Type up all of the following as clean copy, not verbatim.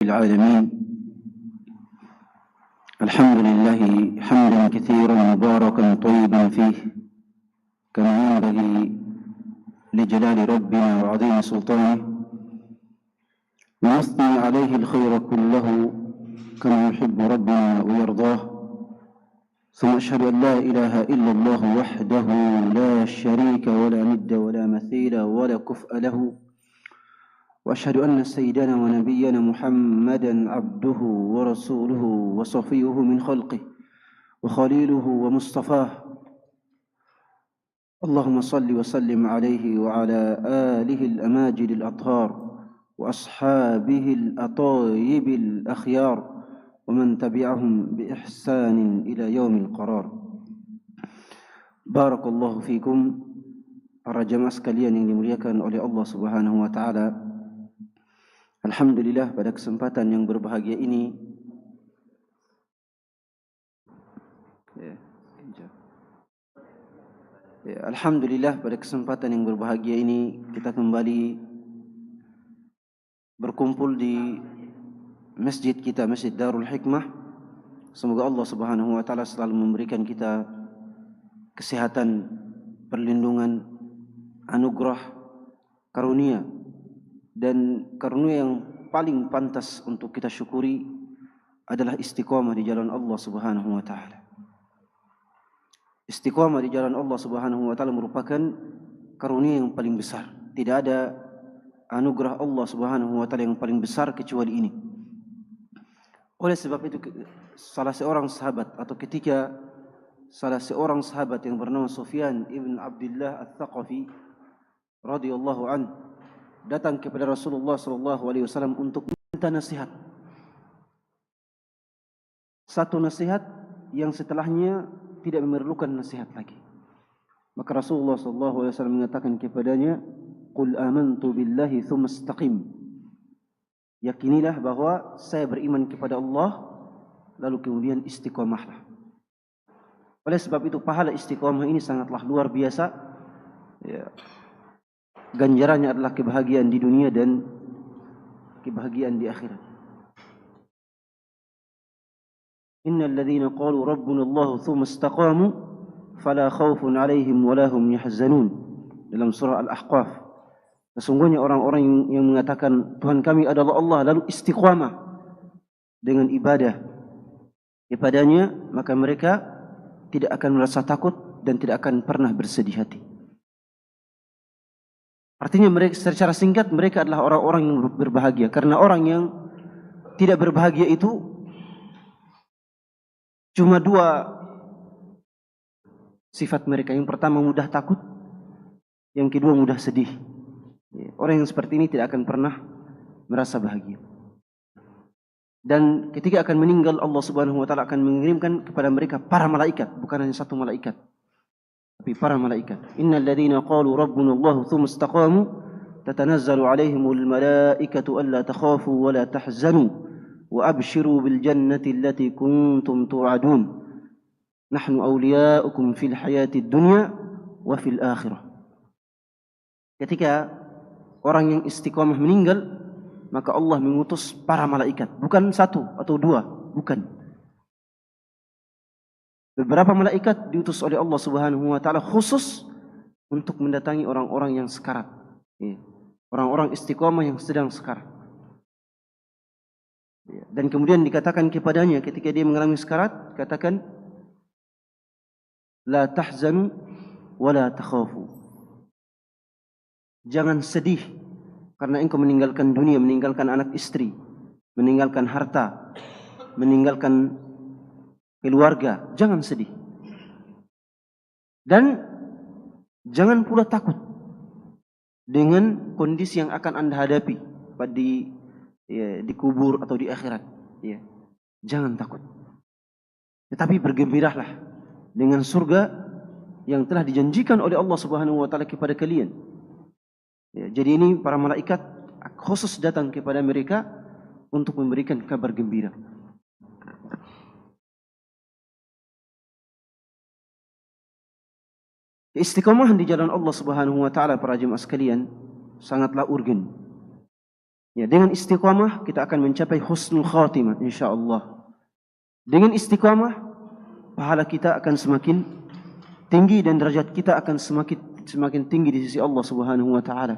العالمين الحمد لله حمدا كثيرا مباركا طيبا فيه كما ينبغي لجلال ربنا وعظيم سلطانه ونثني عليه الخير كله كما يحب ربنا ويرضاه ثم أشهد أن لا إله إلا الله وحده لا شريك ولا ند ولا مثيل ولا كفء له وأشهد أن سيدنا ونبينا محمدا عبده ورسوله وصفيه من خلقه وخليله ومصطفاه اللهم صل وسلم عليه وعلى آله الأماجد الأطهار وأصحابه الأطايب الأخيار ومن تبعهم بإحسان إلى يوم القرار. Barakallahu fikum, para jamaah sekalian yang dimuliakan oleh Allah Subhanahu wa taala. Alhamdulillah, pada kesempatan yang berbahagia ini Alhamdulillah, pada kesempatan yang berbahagia ini kita kembali berkumpul di masjid kita, Masjid Darul Hikmah. Semoga Allah Subhanahu wa taala selalu memberikan kita kesehatan, perlindungan, anugerah, karunia, dan karunia yang paling pantas untuk kita syukuri adalah istiqamah di jalan Allah Subhanahu wa taala. Istiqamah di jalan Allah Subhanahu wa taala merupakan karunia yang paling besar. Tidak ada anugerah Allah Subhanahu wa taala yang paling besar kecuali ini. Oleh sebab itu, salah seorang sahabat, atau ketika salah seorang sahabat yang bernama Sufyan ibn Abdullah Al-Thaqafi radhiyallahu anhu datang kepada Rasulullah sallallahu alaihi wasallam untuk minta nasihat. Satu nasihat yang setelahnya tidak memerlukan nasihat lagi. Maka Rasulullah sallallahu alaihi wasallam mengatakan kepadanya, "Qul amantu billahi tsumma istaqim." Yakinilah bahwa saya beriman kepada Allah, lalu kemudian istiqamahlah. Oleh sebab itu pahala istiqamah ini sangatlah luar biasa. Ya. Ganjarannya adalah kebahagiaan di dunia dan kebahagiaan di akhirat. Innal ladzina qalu rabbuna Allah tsumma istaqamu fala khaufun 'alaihim wa la hum yahzanun. Dalam surah Al-Ahqaf. Sesungguhnya orang-orang yang mengatakan Tuhan kami adalah Allah lalu istiqamah dengan ibadah kepadanya, maka mereka tidak akan merasa takut dan tidak akan pernah bersedih hati. Artinya mereka, secara singkat, mereka adalah orang-orang yang berbahagia. Karena orang yang tidak berbahagia itu cuma dua sifat mereka. Yang pertama mudah takut, yang kedua mudah sedih. Orang yang seperti ini tidak akan pernah merasa bahagia. Dan ketika akan meninggal, Allah Subhanahu wa taala akan mengirimkan kepada mereka para malaikat, bukan hanya satu malaikat, tapi para malaikat. Innal ladzina qalu rabbuna Allah tsumma istaqamu tatanazzalu 'alaihimul malaikatu alla takhafu wa la tahzanu wa abshiru bil jannati allati kuntum tu'adun. Nahnu awliya'ukum fil hayatid dunya wa fil akhirah. Ketika orang yang istiqamah meninggal, maka Allah mengutus para malaikat, bukan satu atau dua, bukan. Beberapa malaikat diutus oleh Allah Subhanahu wa taala khusus untuk mendatangi orang-orang yang sekarat. Orang-orang istiqamah yang sedang sekarat. Dan kemudian dikatakan kepadanya ketika dia mengalami sekarat, katakan la tahzanu wa la takhafu. Jangan sedih karena engkau meninggalkan dunia, meninggalkan anak istri, meninggalkan harta, meninggalkan keluarga. Jangan sedih. Dan jangan pula takut dengan kondisi yang akan Anda hadapi di kubur atau di akhirat. Ya. Jangan takut. Tetapi bergembiralah dengan surga yang telah dijanjikan oleh Allah Subhanahu wa taala kepada kalian. Ya, jadi ini para malaikat khusus datang kepada mereka untuk memberikan kabar gembira. Istiqamah di jalan Allah Subhanahu wa taala, para jemaah sekalian, sangatlah urgen. Ya, dengan istiqamah kita akan mencapai husnul khatimah insyaallah. Dengan istiqamah pahala kita akan semakin tinggi dan derajat kita akan semakin tinggi di sisi Allah Subhanahu wa taala.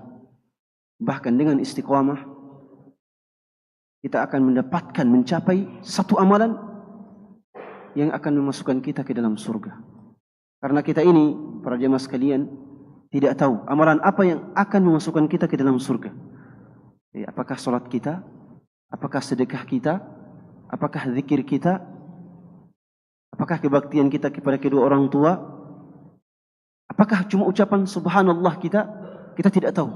Bahkan dengan istiqamah kita akan mendapatkan mencapai satu amalan yang akan memasukkan kita ke dalam surga. Karena kita ini para jemaah sekalian tidak tahu amalan apa yang akan memasukkan kita ke dalam surga. Apakah salat kita? Apakah sedekah kita? Apakah zikir kita? Apakah kebaktian kita kepada kedua orang tua? Apakah cuma ucapan subhanallah kita? Kita tidak tahu.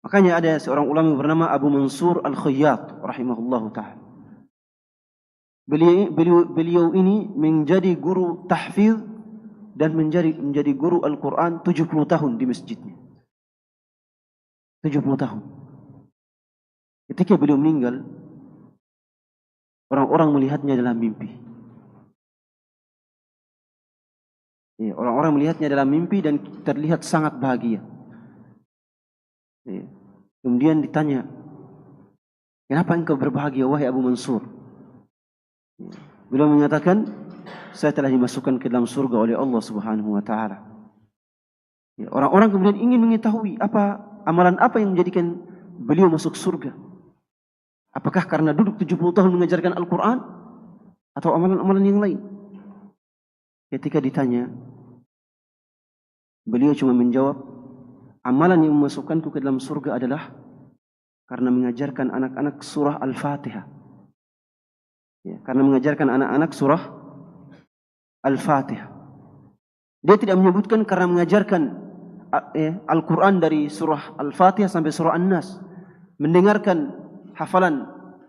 Makanya ada seorang ulama bernama Abu Mansur Al-Khayyat rahimahullahu ta'ala. Beliau ini menjadi guru tahfidz dan menjadi guru Al-Quran 70 tahun di masjidnya. 70 tahun. Ketika beliau meninggal, orang-orang melihatnya dalam mimpi. Ya, orang-orang melihatnya dalam mimpi dan terlihat sangat bahagia. Ya. Kemudian ditanya, kenapa engkau berbahagia wahai Abu Mansur? Ya. Beliau mengatakan, saya telah dimasukkan ke dalam surga oleh Allah Subhanahu wa taala. Ya, orang-orang kemudian ingin mengetahui amalan apa yang menjadikan beliau masuk surga. Apakah karena duduk 70 tahun mengajarkan Al-Quran atau amalan-amalan yang lain? Ketika ditanya, beliau cuma menjawab, amalan yang memasukkanku ke dalam surga adalah karena mengajarkan anak-anak surah Al-Fatihah. Ya, karena mengajarkan anak-anak surah Al-Fatihah. Dia tidak menyebutkan karena mengajarkan Al-Quran dari surah Al-Fatihah sampai surah An-Nas. Mendengarkan hafalan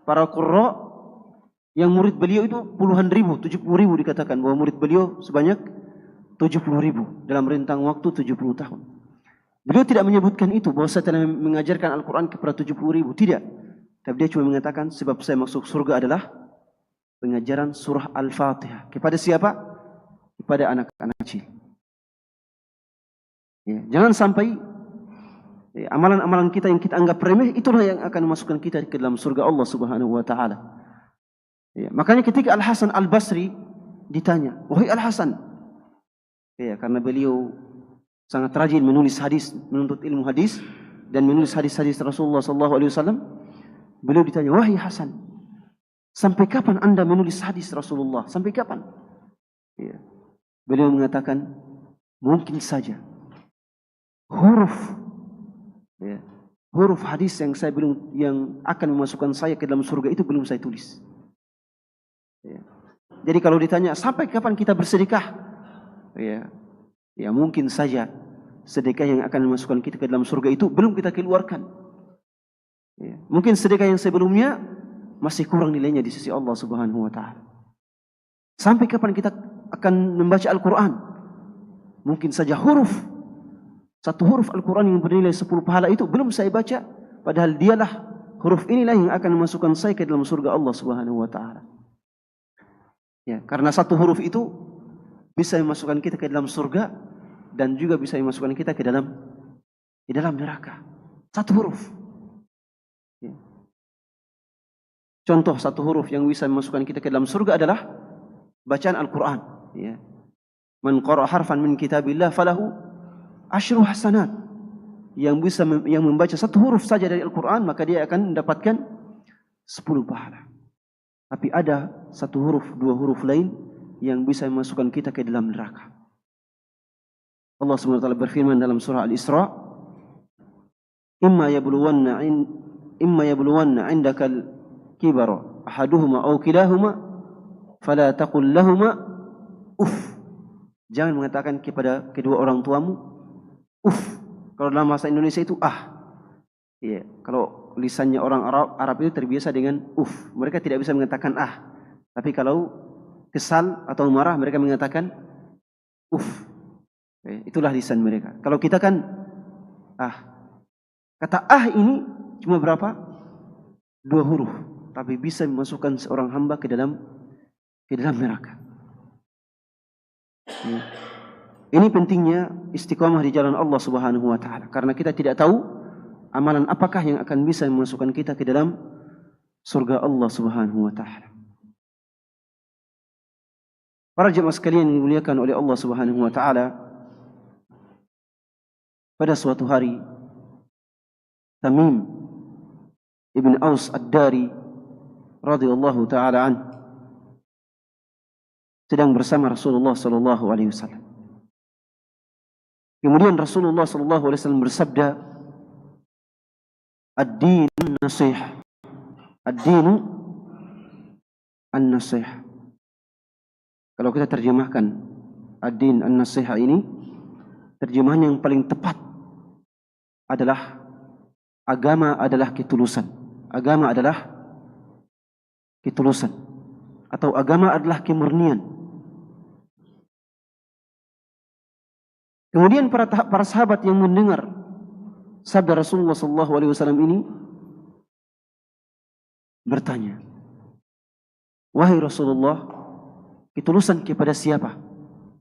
para qurra yang murid beliau itu puluhan ribu, 70 ribu dikatakan bahwa murid beliau sebanyak 70 ribu dalam rentang waktu 70 tahun. Beliau tidak menyebutkan itu bahwa saya telah mengajarkan Al-Quran kepada 70 ribu, tidak. Tapi dia cuma mengatakan sebab saya masuk surga adalah pengajaran surah Al-Fatihah. Kepada siapa? Kepada anak-anak kecil. Ya, jangan sampai amalan-amalan kita yang kita anggap remeh itulah yang akan memasukkan kita ke dalam surga Allah Subhanahu wa taala. Ya, makanya ketika Al-Hasan Al-Basri ditanya, "Wahai Al-Hasan," ya, karena beliau sangat rajin menulis hadis, menuntut ilmu hadis dan menulis hadis-hadis Rasulullah sallallahu alaihi wasallam, beliau ditanya, "Wahai Hasan, sampai kapan Anda menulis hadis Rasulullah? Sampai kapan?" Ya. Beliau mengatakan, "Mungkin saja huruf hadis yang akan memasukkan saya ke dalam surga itu belum saya tulis." Ya. Jadi kalau ditanya sampai kapan kita bersedekah, ya mungkin saja sedekah yang akan memasukkan kita ke dalam surga itu belum kita keluarkan. Ya. Mungkin sedekah yang sebelumnya masih kurang nilainya di sisi Allah Subhanahu wa taala. Sampai kapan kita akan membaca Al-Quran? Mungkin saja satu huruf Al-Quran yang bernilai 10 pahala itu belum saya baca, padahal dialah huruf inilah yang akan memasukkan saya ke dalam surga Allah Subhanahu wa taala. Ya, karena satu huruf itu bisa memasukkan kita ke dalam surga dan juga bisa memasukkan kita ke dalam neraka. Satu huruf. Ya. Contoh satu huruf yang bisa memasukkan kita ke dalam surga adalah bacaan Al-Quran. Ya. Man qara'a harfan min kitabillah falahu asyru hasanat. Yang membaca satu huruf saja dari Al-Quran, maka dia akan mendapatkan 10 pahala. Tapi ada satu huruf, 2 huruf lain yang bisa memasukkan kita ke dalam neraka. Allah SWT berfirman dalam surah Al-Isra, imma yabluwanna indaka al-kibara ahaduhuma aw kilahuma fala taqul lahumā uff. Jangan mengatakan kepada kedua orang tuamu uff. Kalau dalam bahasa Indonesia itu ya, kalau lisannya orang Arab itu terbiasa dengan uff. Mereka tidak bisa mengatakan Tapi kalau kesal atau marah mereka mengatakan uff. Itulah lisan mereka. Kalau kita kan kata ini cuma berapa? 2 huruf, tapi bisa memasukkan seorang hamba ke dalam neraka. Ini pentingnya istiqamah di jalan Allah Subhanahu wa taala, karena kita tidak tahu amalan apakah yang akan bisa memasukkan kita ke dalam surga Allah Subhanahu wa taala. Para jemaah sekalian yang dimuliakan oleh Allah Subhanahu wa taala, pada suatu hari Tamim ibn Aus Ad-Dari radhiyallahu taala an sedang bersama Rasulullah sallallahu alaihi wasallam. Kemudian Rasulullah sallallahu alaihi wasallam bersabda, "Ad-din an-nasihah." Ad-dinu an-nasihah. Kalau kita terjemahkan ad-din an-nasihah ini, terjemahan yang paling tepat adalah agama adalah ketulusan. Agama adalah ketulusan. Atau agama adalah kemurnian. Kemudian para sahabat yang mendengar sabda Rasulullah SAW ini bertanya, "Wahai Rasulullah, ketulusan kepada siapa?"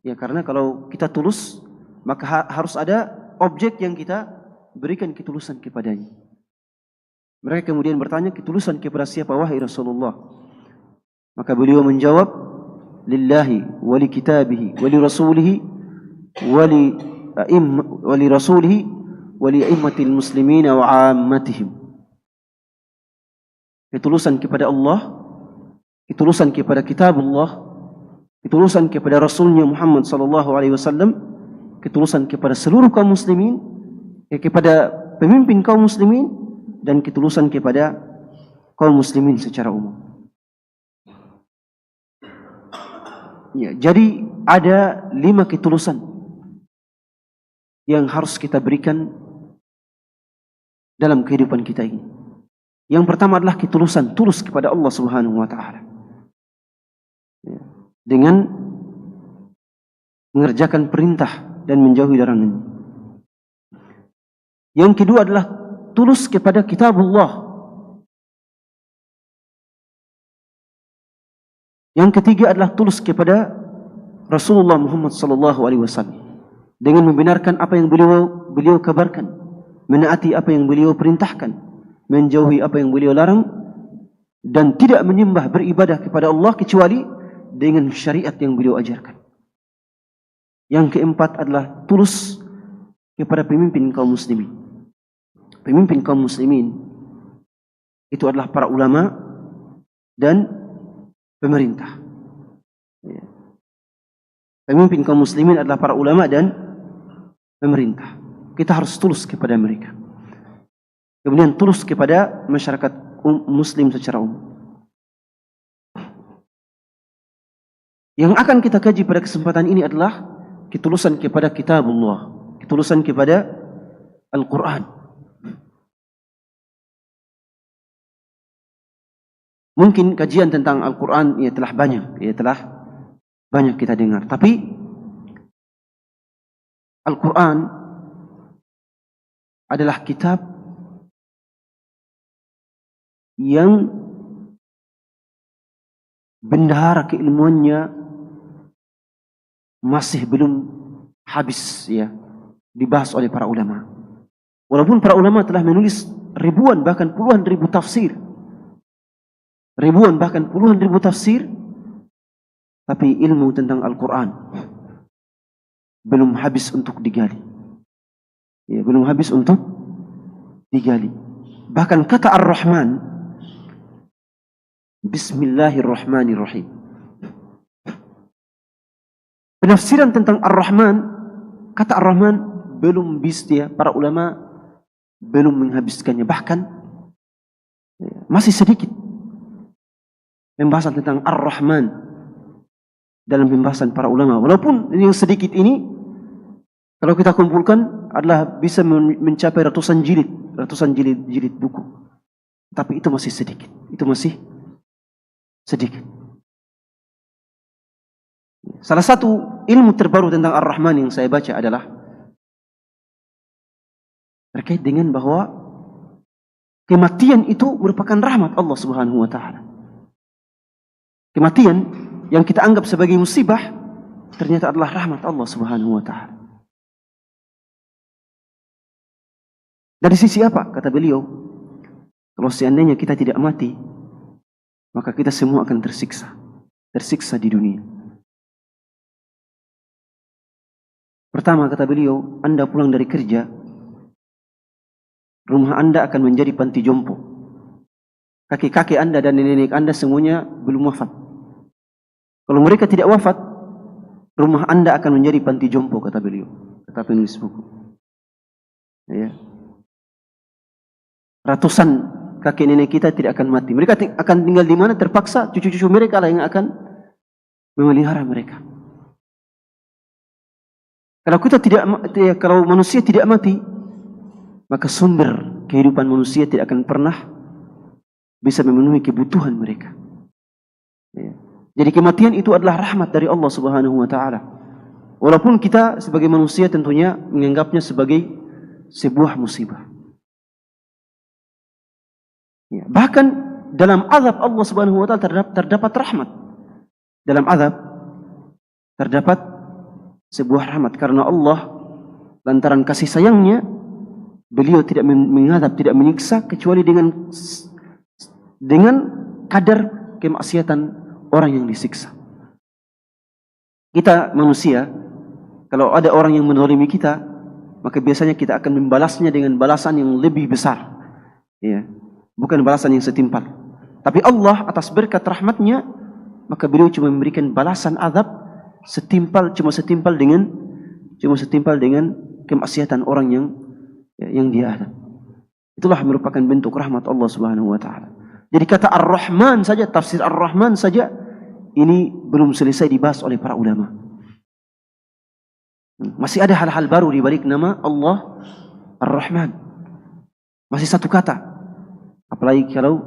Ya, karena kalau kita tulus, maka harus ada objek yang kita berikan ketulusan kepadanya. Mereka kemudian bertanya, ketulusan kepada siapa wahai Rasulullah? Maka beliau menjawab, "Lillahi wa li kitabihi wa li rasulihi wa li rasulihi wa li a'immatil muslimina wa 'ammatihim." Ketulusan kepada Allah, ketulusan kepada kitab Allah, ketulusan kepada Rasulnya Muhammad sallallahu alaihi wasallam, ketulusan kepada seluruh kaum muslimin, kepada pemimpin kaum muslimin, dan ketulusan kepada kaum muslimin secara umum. Ya, jadi ada 5 ketulusan yang harus kita berikan dalam kehidupan kita ini. Yang pertama adalah ketulusan, tulus kepada Allah Subhanahu wa taala. Ya, dengan mengerjakan perintah dan menjauhi larangan. Yang kedua adalah tulus kepada kitabullah. Yang ketiga adalah tulus kepada Rasulullah Muhammad sallallahu alaihi wasallam dengan membenarkan apa yang beliau kabarkan, menaati apa yang beliau perintahkan, menjauhi apa yang beliau larang, dan tidak menyembah beribadah kepada Allah kecuali dengan syariat yang beliau ajarkan. Yang keempat adalah tulus kepada pemimpin kaum muslimin. Pemimpin kaum muslimin itu adalah para ulama dan pemerintah. Pemimpin kaum muslimin adalah para ulama dan pemerintah. Kita harus tulus kepada mereka. Kemudian tulus kepada masyarakat muslim secara umum. Yang akan kita kaji pada kesempatan ini adalah ketulusan kepada kitabullah, ketulusan kepada Al-Quran. Mungkin kajian tentang Al-Quran telah banyak kita dengar. Tapi Al-Quran adalah kitab yang bendahara keilmuannya masih belum habis dibahas oleh para ulama. Walaupun para ulama telah menulis ribuan bahkan puluhan ribu tafsir, tapi ilmu tentang Al-Quran belum habis untuk digali. Belum habis untuk digali. Bahkan kata Ar-Rahman, Bismillahirrahmanirrahim. Penafsiran tentang Ar-Rahman, kata Ar-Rahman belum bisa para ulama belum menghabiskannya. Bahkan masih sedikit pembahasan tentang Ar-Rahman dalam pembahasan para ulama. Walaupun yang sedikit ini kalau kita kumpulkan adalah bisa mencapai ratusan jilid buku. Tapi itu masih sedikit. Salah satu ilmu terbaru tentang Ar-Rahman yang saya baca adalah terkait dengan bahwa kematian itu merupakan rahmat Allah Subhanahu wa taala. Kematian yang kita anggap sebagai musibah ternyata adalah rahmat Allah Subhanahu wa taala. Dari sisi apa? Kata beliau, kalau seandainya kita tidak mati, maka kita semua akan tersiksa di dunia. Pertama, kata beliau, Anda pulang dari kerja, rumah Anda akan menjadi panti jompo. Kakek-kakek Anda dan nenek Anda semuanya belum wafat. Kalau mereka tidak wafat, rumah Anda akan menjadi panti jompo, kata beliau, kata penulis buku. Ya. Ratusan kakek nenek kita tidak akan mati. Mereka akan tinggal di mana? Terpaksa cucu-cucu mereka lah yang akan memelihara mereka. Kalau manusia tidak mati, maka sumber kehidupan manusia tidak akan pernah bisa memenuhi kebutuhan mereka. Ya. Jadi kematian itu adalah rahmat dari Allah Subhanahu wa taala. Walaupun kita sebagai manusia tentunya menganggapnya sebagai sebuah musibah. Ya. Bahkan dalam azab Allah Subhanahu wa taala terdapat rahmat. Dalam azab terdapat sebuah rahmat karena Allah lantaran kasih sayangnya beliau tidak mengadab, tidak menyiksa kecuali dengan kadar kemaksiatan orang yang disiksa. Kita manusia, kalau ada orang yang menzalimi kita, maka biasanya kita akan membalasnya dengan balasan yang lebih besar. Ya, bukan balasan yang setimpal. Tapi Allah atas berkat rahmatnya, maka beliau cuma memberikan balasan azab cuma setimpal dengan kemaksiatan orang yang dia ada. Itulah merupakan bentuk rahmat Allah Subhanahu wa taala. Jadi kata Ar-Rahman saja, tafsir Ar-Rahman saja ini belum selesai dibahas oleh para ulama. Masih ada hal-hal baru di balik nama Allah Ar-Rahman. Masih satu kata. Apalagi kalau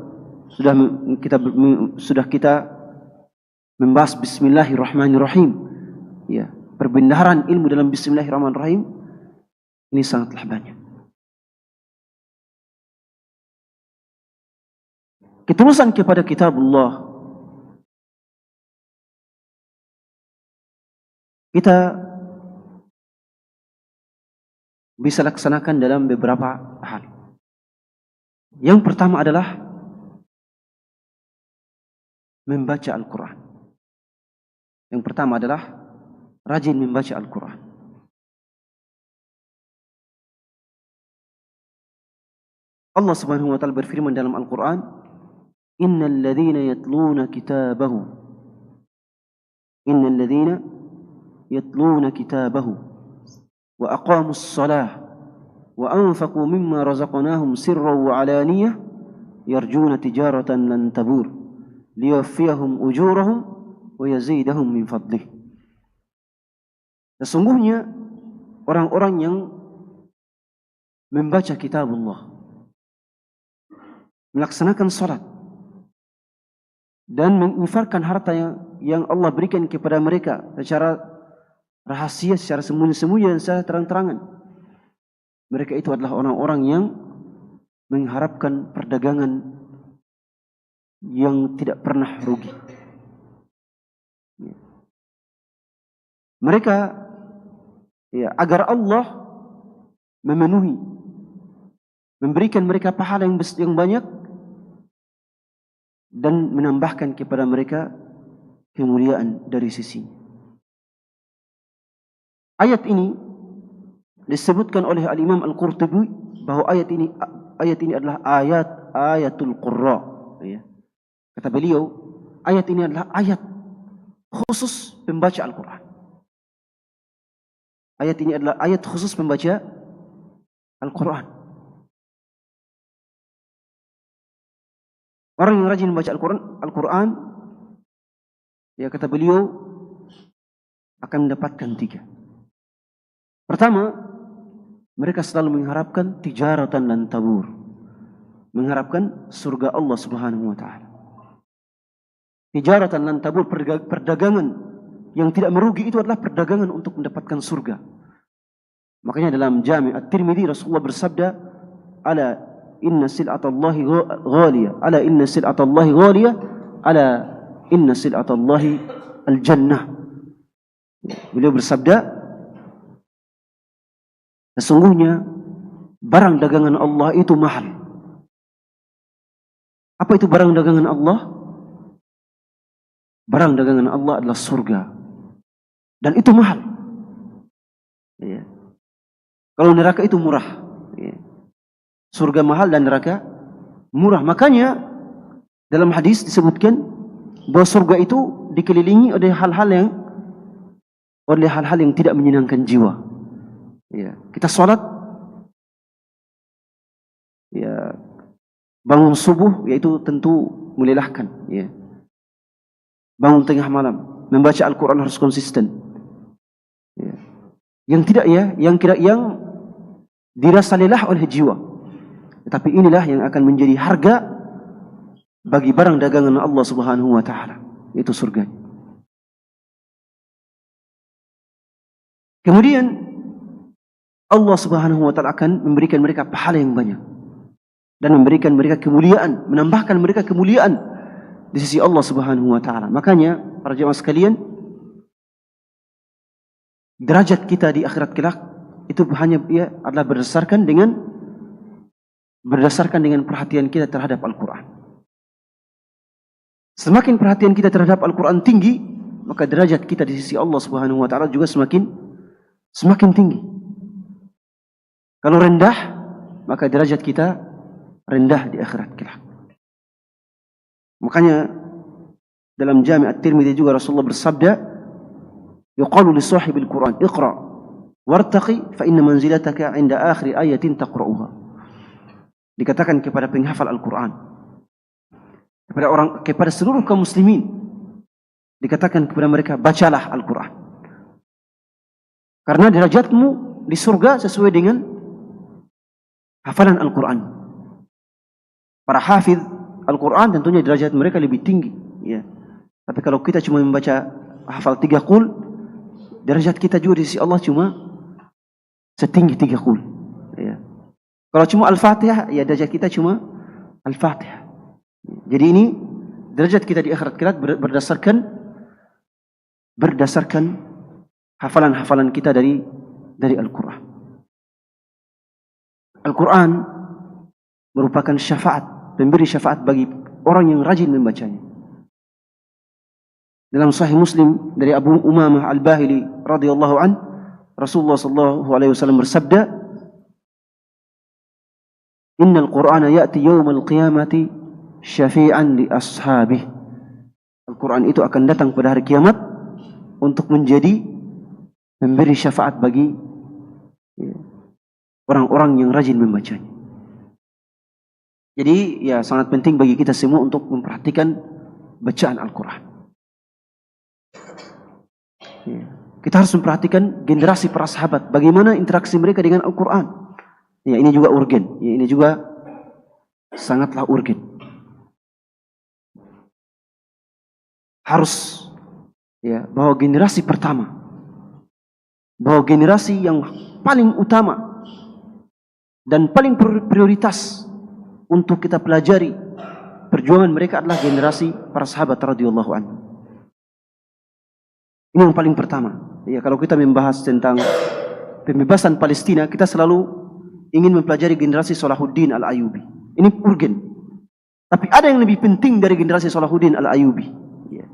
sudah kita membahas Bismillahirrahmanirrahim. Ya, perbendaharaan ilmu dalam Bismillahirrahmanirrahim ini sangatlah banyak. Ketulusan kepada kitabullah kita bisa laksanakan dalam beberapa hal. Yang pertama adalah membaca Al-Quran. Yang pertama adalah rajin membaca Al-Quran. Allah Subhanahu wa taala berfirman dalam Al-Quran, Innal ladhina yatluna kitabahu wa aqamus salah wa anfaqu mimma razaqnahum sirran wa alaniyah yarjuna tijaratan lan tabur liyaffiyahum ujurahum wa yazidahum min fadlih. Sesungguhnya orang-orang yang membaca kitabullah, melaksanakan salat dan menginfakkan harta yang Allah berikan kepada mereka secara rahasia, secara sembunyi-sembunyi dan secara terang-terangan, mereka itu adalah orang-orang yang mengharapkan perdagangan yang tidak pernah rugi. Mereka agar Allah memberikan mereka pahala yang banyak dan menambahkan kepada mereka kemuliaan dari sisi. Ayat ini disebutkan oleh Al-Imam Al-Qurtubi bahwa ayat ini adalah ayatul Qurra. Ya. Kata beliau, ayat ini adalah ayat khusus pembaca Al-Quran. Ayat ini adalah ayat khusus pembaca Al-Quran. Orang yang rajin membaca Al-Quran, ya kata beliau, akan mendapatkan 3. Pertama, mereka selalu mengharapkan tijaratan lan tabur, mengharapkan surga Allah Subhanahu wa taala. Tijaratan lan tabur, perdagangan yang tidak merugi itu adalah perdagangan untuk mendapatkan surga. Makanya dalam Jami' At-Tirmidzi Rasulullah bersabda, "Ala inna sil'atallahi ghaliyah, ala inna sil'atallahi ghaliyah, ala inna sil'atallahi al-jannah." Beliau bersabda, sesungguhnya barang dagangan Allah itu mahal. Apa itu barang dagangan Allah? Barang dagangan Allah adalah surga. Dan itu mahal. Ya. Kalau neraka itu murah. Ya. Surga mahal dan neraka murah. Makanya dalam hadis disebutkan bahwa surga itu dikelilingi oleh hal-hal yang tidak menyenangkan jiwa. Ya. Kita sholat, ya, bangun subuh, yaitu tentu melelahkan. Ya. Bangun tengah malam, membaca Al-Quran harus konsisten. Ya. Yang tidak, ya, yang dirasa lelah oleh jiwa. Tetapi inilah yang akan menjadi harga bagi barang dagangan Allah Subhanahu wa taala, yaitu surga. Kemudian Allah Subhanahu wa taala akan memberikan mereka pahala yang banyak dan memberikan mereka kemuliaan, menambahkan mereka kemuliaan di sisi Allah Subhanahu wa taala. Makanya para jemaah sekalian, derajat kita di akhirat kelak itu hanya adalah berdasarkan dengan perhatian kita terhadap Al-Quran. Semakin perhatian kita terhadap Al-Quran tinggi, maka derajat kita di sisi Allah Subhanahu wa taala juga semakin tinggi. Kalau rendah, maka derajat kita rendah di akhirat kelak. Makanya dalam Jami' At-Tirmidzi juga Rasulullah bersabda, yuqalu li sahibil Quran, iqra wartaqi fa inna manzilataka 'inda akhir ayatin taqra'uha. Dikatakan kepada penghafal Al-Quran, kepada seluruh kaum muslimin, dikatakan kepada mereka, bacalah Al-Quran. Karena derajatmu di surga sesuai dengan hafalan Al-Quran. Para hafidh Al-Quran tentunya derajat mereka lebih tinggi, ya. Tapi kalau kita cuma membaca hafal 3 qul, derajat kita juga di sisi Allah cuma setinggi 3 qul, ya. Kalau cuma Al-Fatihah, ya derajat kita cuma Al-Fatihah. Jadi ini derajat kita di akhirat kelak berdasarkan hafalan-hafalan kita dari Al-Quran. Al-Quran merupakan syafaat, pemberi syafaat bagi orang yang rajin membacanya. Dalam Sahih Muslim dari Abu Umamah Al-Bahili radhiyallahu an, Rasulullah sallallahu alaihi wasallam bersabda, "Innal Qur'ana ya'ti yaumal qiyamati syafi'an li ashabih." Al-Quran itu akan datang pada hari kiamat untuk menjadi memberi syafaat bagi orang-orang yang rajin membacanya. Jadi ya sangat penting bagi kita semua untuk memperhatikan bacaan Al-Quran. Ya. Kita harus memperhatikan generasi para sahabat, bagaimana interaksi mereka dengan Al-Quran. Ya, ini juga urgen. Ya, ini juga sangatlah urgen. Harus, ya, bahwa generasi pertama, bahwa generasi yang paling utama dan paling prioritas untuk kita pelajari perjuangan mereka adalah generasi para sahabat radhiyallahu anhu. Ini yang paling pertama. Ya, kalau kita membahas tentang pembebasan Palestina, kita selalu ingin mempelajari generasi Salahuddin Al-Ayyubi. Ini urgen. Tapi ada yang lebih penting dari generasi Salahuddin Al-Ayyubi. Ya.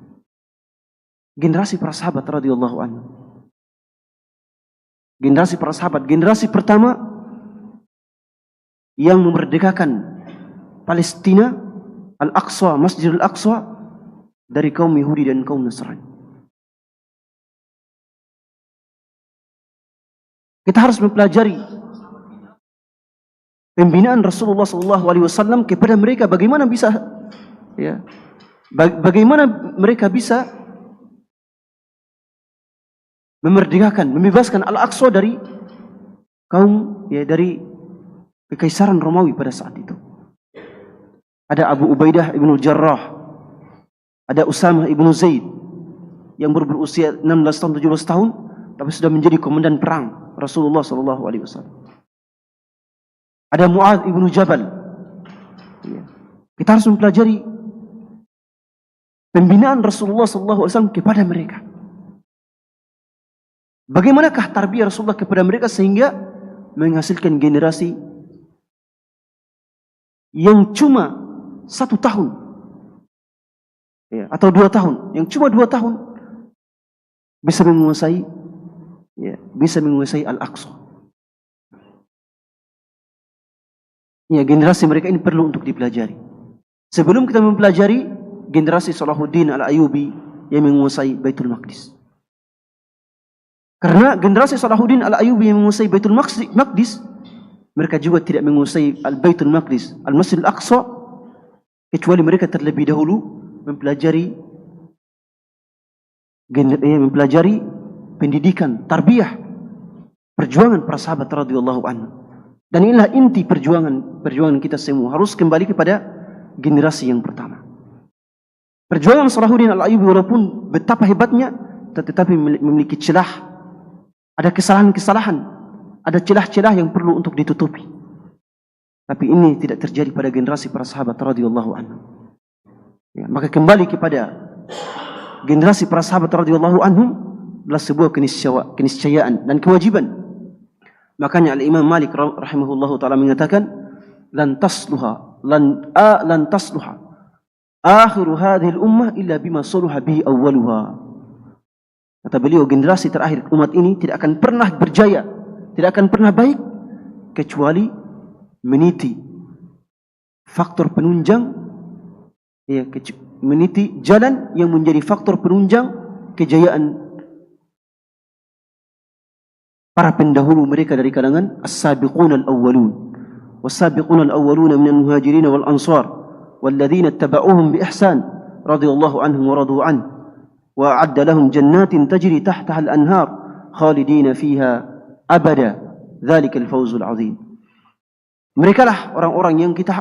Generasi para sahabat radhiyallahu anhu. Generasi para sahabat, generasi pertama yang memerdekakan Palestina, Al-Aqsa, Masjidil Aqsa dari kaum Yahudi dan kaum Nasrani. Kita harus mempelajari pembinaan Rasulullah SAW kepada mereka, bagaimana bisa, ya, bagaimana mereka bisa memerdekakan, membebaskan Al-Aqsa dari kaum, ya, dari kekaisaran Romawi pada saat itu. Ada Abu Ubaidah ibn Jarrah, ada Usamah ibn Zaid yang baru berusia 16 tahun, 17 tahun, tapi sudah menjadi komandan perang Rasulullah SAW. Ada Mu'adz ibn Jabal. Kita harus mempelajari pembinaan Rasulullah SAW kepada mereka. Bagaimanakah tarbiyah Rasulullah kepada mereka sehingga menghasilkan generasi yang cuma 1 tahun, ya, atau 2 tahun, yang cuma 2 tahun bisa menguasai, ya, bisa menguasai Al-Aqsa. Ya, generasi mereka ini perlu untuk dipelajari. Sebelum kita mempelajari generasi Salahuddin Al-Ayyubi yang menguasai Baitul Maqdis. Karena generasi Salahuddin Al-Ayyubi yang menguasai Baitul Maqdis, mereka juga tidak menguasai Al-Baitul Maqdis, Al-Masjid Al-Aqsa, kecuali mereka terlebih dahulu mempelajari pendidikan, tarbiyah, perjuangan para sahabat radhiyallahu anhu. Dan inilah inti perjuangan kita semua, harus kembali kepada generasi yang pertama. Perjuangan Salahuddin Al-Ayyubi walaupun betapa hebatnya, tetapi memiliki celah, ada kesalahan-kesalahan, ada celah-celah yang perlu untuk ditutupi. Tapi ini tidak terjadi pada generasi para sahabat radhiyallahu anhu. Ya, maka kembali kepada generasi para sahabat radhiyallahu anhum adalah sebuah keniscayaan dan kewajiban. Makanya Al-Imam Malik rahimahullahu taala mengatakan, lan tasluha akhiru hadhihi al-ummah illa bima salaha bihi awwaluha. Kata beliau, generasi terakhir umat ini tidak akan pernah berjaya, tidak akan pernah baik kecuali meniti faktor penunjang, ya, meniti jalan yang menjadi faktor penunjang kejayaan para pendahulu mereka dari kalangan as-sabiqun al-awwalun. Was-sabiqun al-awwalun minal muhajirin wal ansar walladzina ittaba'uuhum bi ihsan radhiyallahu anhum wa radu an wa a'adda lahum jannatin tajri tahtaha al-anhar khalidina fiha abada dzalikal fawzul 'adzim. Mereka lah orang-orang yang kita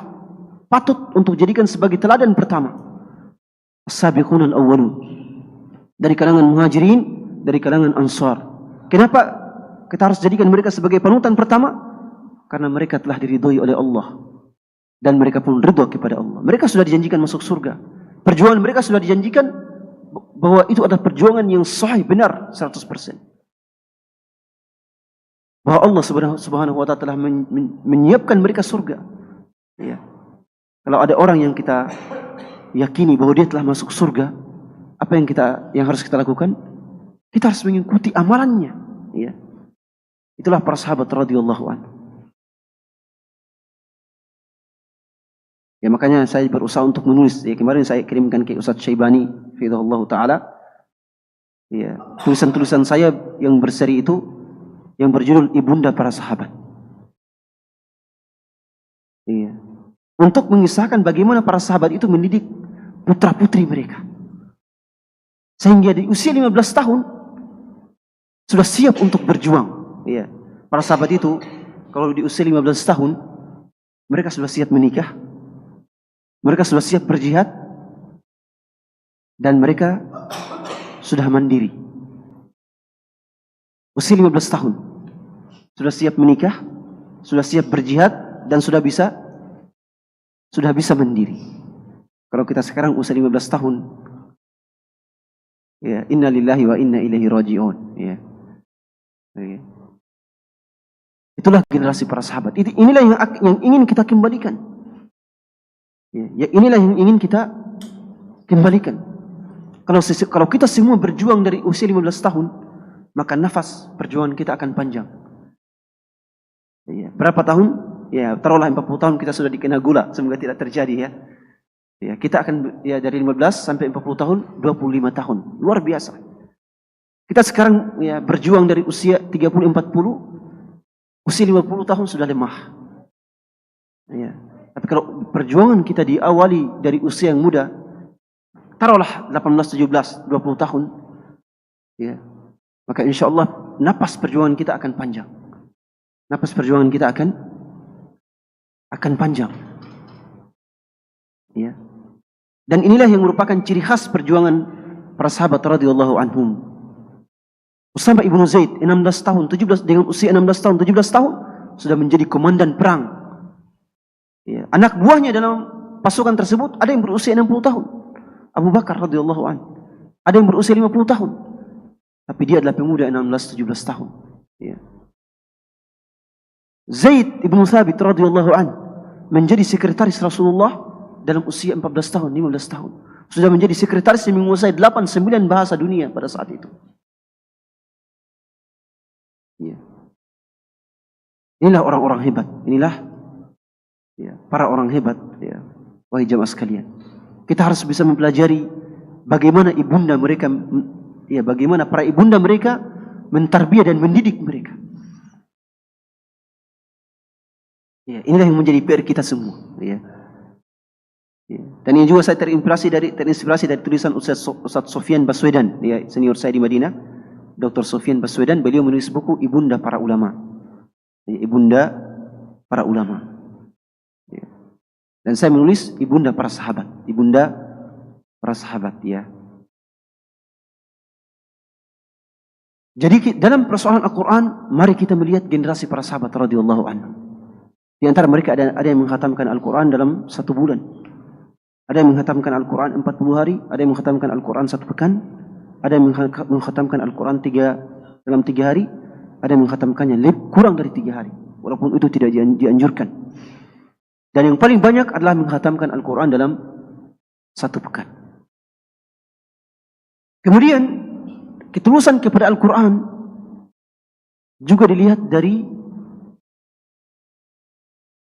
patut untuk jadikan sebagai teladan pertama. As-sabiqun al-awwalun, dari kalangan muhajirin, dari kalangan ansar. Kenapa kita harus jadikan mereka sebagai panutan pertama? Karena mereka telah diridhoi oleh Allah dan mereka pun ridha kepada Allah. Mereka sudah dijanjikan masuk surga. Perjuangan mereka sudah dijanjikan bahwa itu adalah perjuangan yang sahih, benar 100%. Bahwa Allah Subhanahu wa taala telah menyiapkan mereka surga. Ya. Kalau ada orang yang kita yakini bahwa dia telah masuk surga, apa yang harus kita lakukan? Kita harus mengikuti amalannya, ya. Itulah para sahabat radhiyallahu anhu. Ya, makanya saya berusaha untuk menulis. Ya, kemarin saya kirimkan ke Ustaz Syaibani fidahullah taala. Ya, tulisan-tulisan saya yang berseri itu yang berjudul Ibunda Para Sahabat. Iya. Untuk mengisahkan bagaimana para sahabat itu mendidik putra-putri mereka. Sehingga di usia 15 tahun sudah siap untuk berjuang. Iya. Para sahabat itu kalau di usia 15 tahun mereka sudah siap menikah. Mereka sudah siap berjihad dan mereka sudah mandiri. Usia 15 tahun sudah siap menikah, sudah siap berjihad dan sudah bisa mandiri. Kalau kita sekarang usia 15 tahun, ya, inna lillahi wa inna ilaihi raji'un, ya. Ya. Itulah generasi para sahabat. Inilah yang ingin kita kembalikan. Ya, inilah yang ingin kita kembalikan. Kalau kita semua berjuang dari usia 15 tahun, maka nafas perjuangan kita akan panjang. Ya, berapa tahun? Ya, taruhlah 40 tahun kita sudah dikena gula. Semoga tidak terjadi, ya. Ya, kita akan, ya, dari 15 sampai 40 tahun, 25 tahun. Luar biasa. Kita sekarang, ya, berjuang dari usia 30-40, usia 50 tahun sudah lemah. Ya. Tapi kalau perjuangan kita diawali dari usia yang muda, taruhlah 18, 17, 20 tahun, ya, maka insya Allah napas perjuangan kita akan panjang. Napas perjuangan kita akan panjang. Ya. Dan inilah yang merupakan ciri khas perjuangan para sahabat radhiyallahu anhum. Usama ibnu Zaid 16 tahun, 17 dengan usia 16 tahun, 17 tahun sudah menjadi komandan perang. Ya. Anak buahnya dalam pasukan tersebut ada yang berusia 60 tahun. Abu Bakar radhiyallahu anhu. Ada yang berusia 50 tahun. Tapi dia adalah pemuda 16-17 tahun. Ya. Zaid ibnu Thabit radhiyallahu anhu menjadi sekretaris Rasulullah dalam usia 14 tahun, 15 tahun. Sudah menjadi sekretaris yang menguasai 8-9 bahasa dunia pada saat itu. Ya. Inilah orang-orang hebat. Inilah para orang hebat. Ya. Wahai jamaah sekalian, kita harus bisa mempelajari bagaimana ibunda mereka, bagaimana para ibunda mereka mentarbiyah dan mendidik mereka. Ya, inilah yang menjadi PR kita semua. Ya. Ya. Dan ini juga saya terinspirasi dari tulisan Ustaz Sofyan Baswedan, senior saya di Madinah, Dr. Sofyan Baswedan. Beliau menulis buku Ibunda Para Ulama. Ya, Ibunda Para Ulama. Ya. Dan saya menulis Ibunda Para Sahabat. Ibunda Para Sahabat. Ya. Jadi dalam persoalan Al-Quran, mari kita melihat generasi para sahabat radhiyallahu anhum. Di antara mereka ada yang menghatamkan Al-Quran dalam 1 bulan. Ada yang menghatamkan Al-Quran 40 hari, ada yang menghatamkan Al-Quran 1 pekan, ada yang menghatamkan Al-Quran dalam 3 hari, ada yang menghatamkannya kurang dari 3 hari, walaupun itu tidak dianjurkan. Dan yang paling banyak adalah menghatamkan Al-Quran dalam 1 pekan. Kemudian ketulusan kepada Al-Quran juga dilihat dari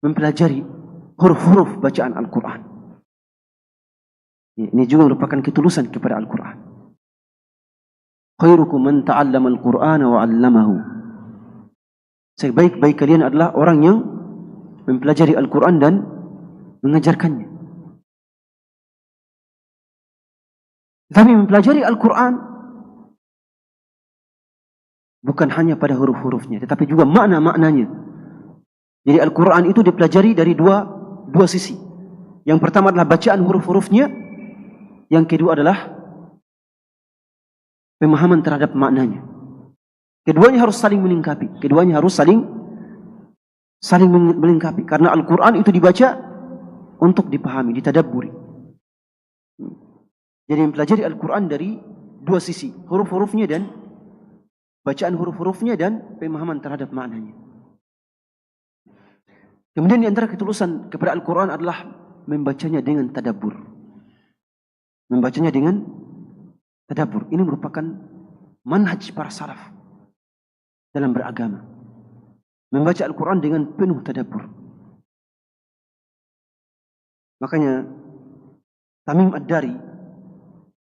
mempelajari huruf-huruf bacaan Al-Quran. Ini juga merupakan ketulusan kepada Al-Quran. Khairukum man ta'allama al-Qur'ana wa 'allamahu. Sebaik-baik kalian adalah orang yang mempelajari Al-Quran dan mengajarkannya. Tapi mempelajari Al-Quran bukan hanya pada huruf-hurufnya, tetapi juga makna-maknanya. Jadi Al-Quran itu dipelajari dari dua sisi. Yang pertama adalah bacaan huruf-hurufnya, yang kedua adalah pemahaman terhadap maknanya. Keduanya harus saling melengkapi. Melengkapi. Karena Al-Quran itu dibaca untuk dipahami, ditadabburi. Jadi mempelajari Al-Quran dari 2 sisi. Huruf-hurufnya dan bacaan huruf-hurufnya dan pemahaman terhadap maknanya. Kemudian di antara ketulusan kepada Al-Quran adalah membacanya dengan tadabbur. Membacanya dengan tadabbur. Ini merupakan manhaj para salaf dalam beragama. Membaca Al-Quran dengan penuh tadabbur. Makanya Tamim Ad-Dari,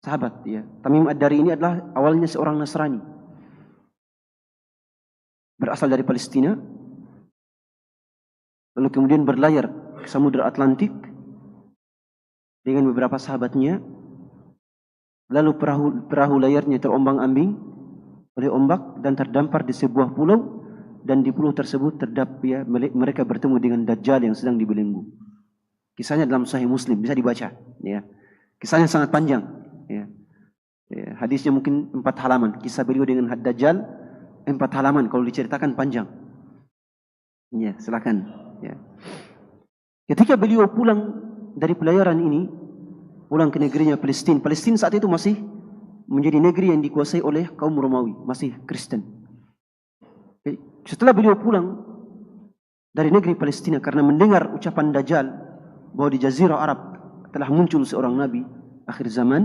sahabat ya. Tamim Ad-Dari ini adalah awalnya seorang Nasrani. Berasal dari Palestina. Lalu kemudian berlayar ke Samudra Atlantik dengan beberapa sahabatnya. Lalu perahu layarnya terombang-ambing oleh ombak dan terdampar di sebuah pulau, dan di pulau tersebut mereka bertemu dengan Dajjal yang sedang dibelenggu. Kisahnya dalam Sahih Muslim, bisa dibaca. Ya. Kisahnya sangat panjang. Ya. Ya. Hadisnya mungkin 4 halaman. Kisah beliau dengan Dajjal 4 halaman. Kalau diceritakan panjang. Ya, silakan. Ya. Ketika beliau pulang dari pelayaran ini, pulang ke negerinya Palestina. Palestina saat itu masih menjadi negeri yang dikuasai oleh kaum Romawi, masih Kristen. Setelah beliau pulang dari negeri Palestina karena mendengar ucapan Dajjal bahwa di Jazirah Arab telah muncul seorang nabi akhir zaman,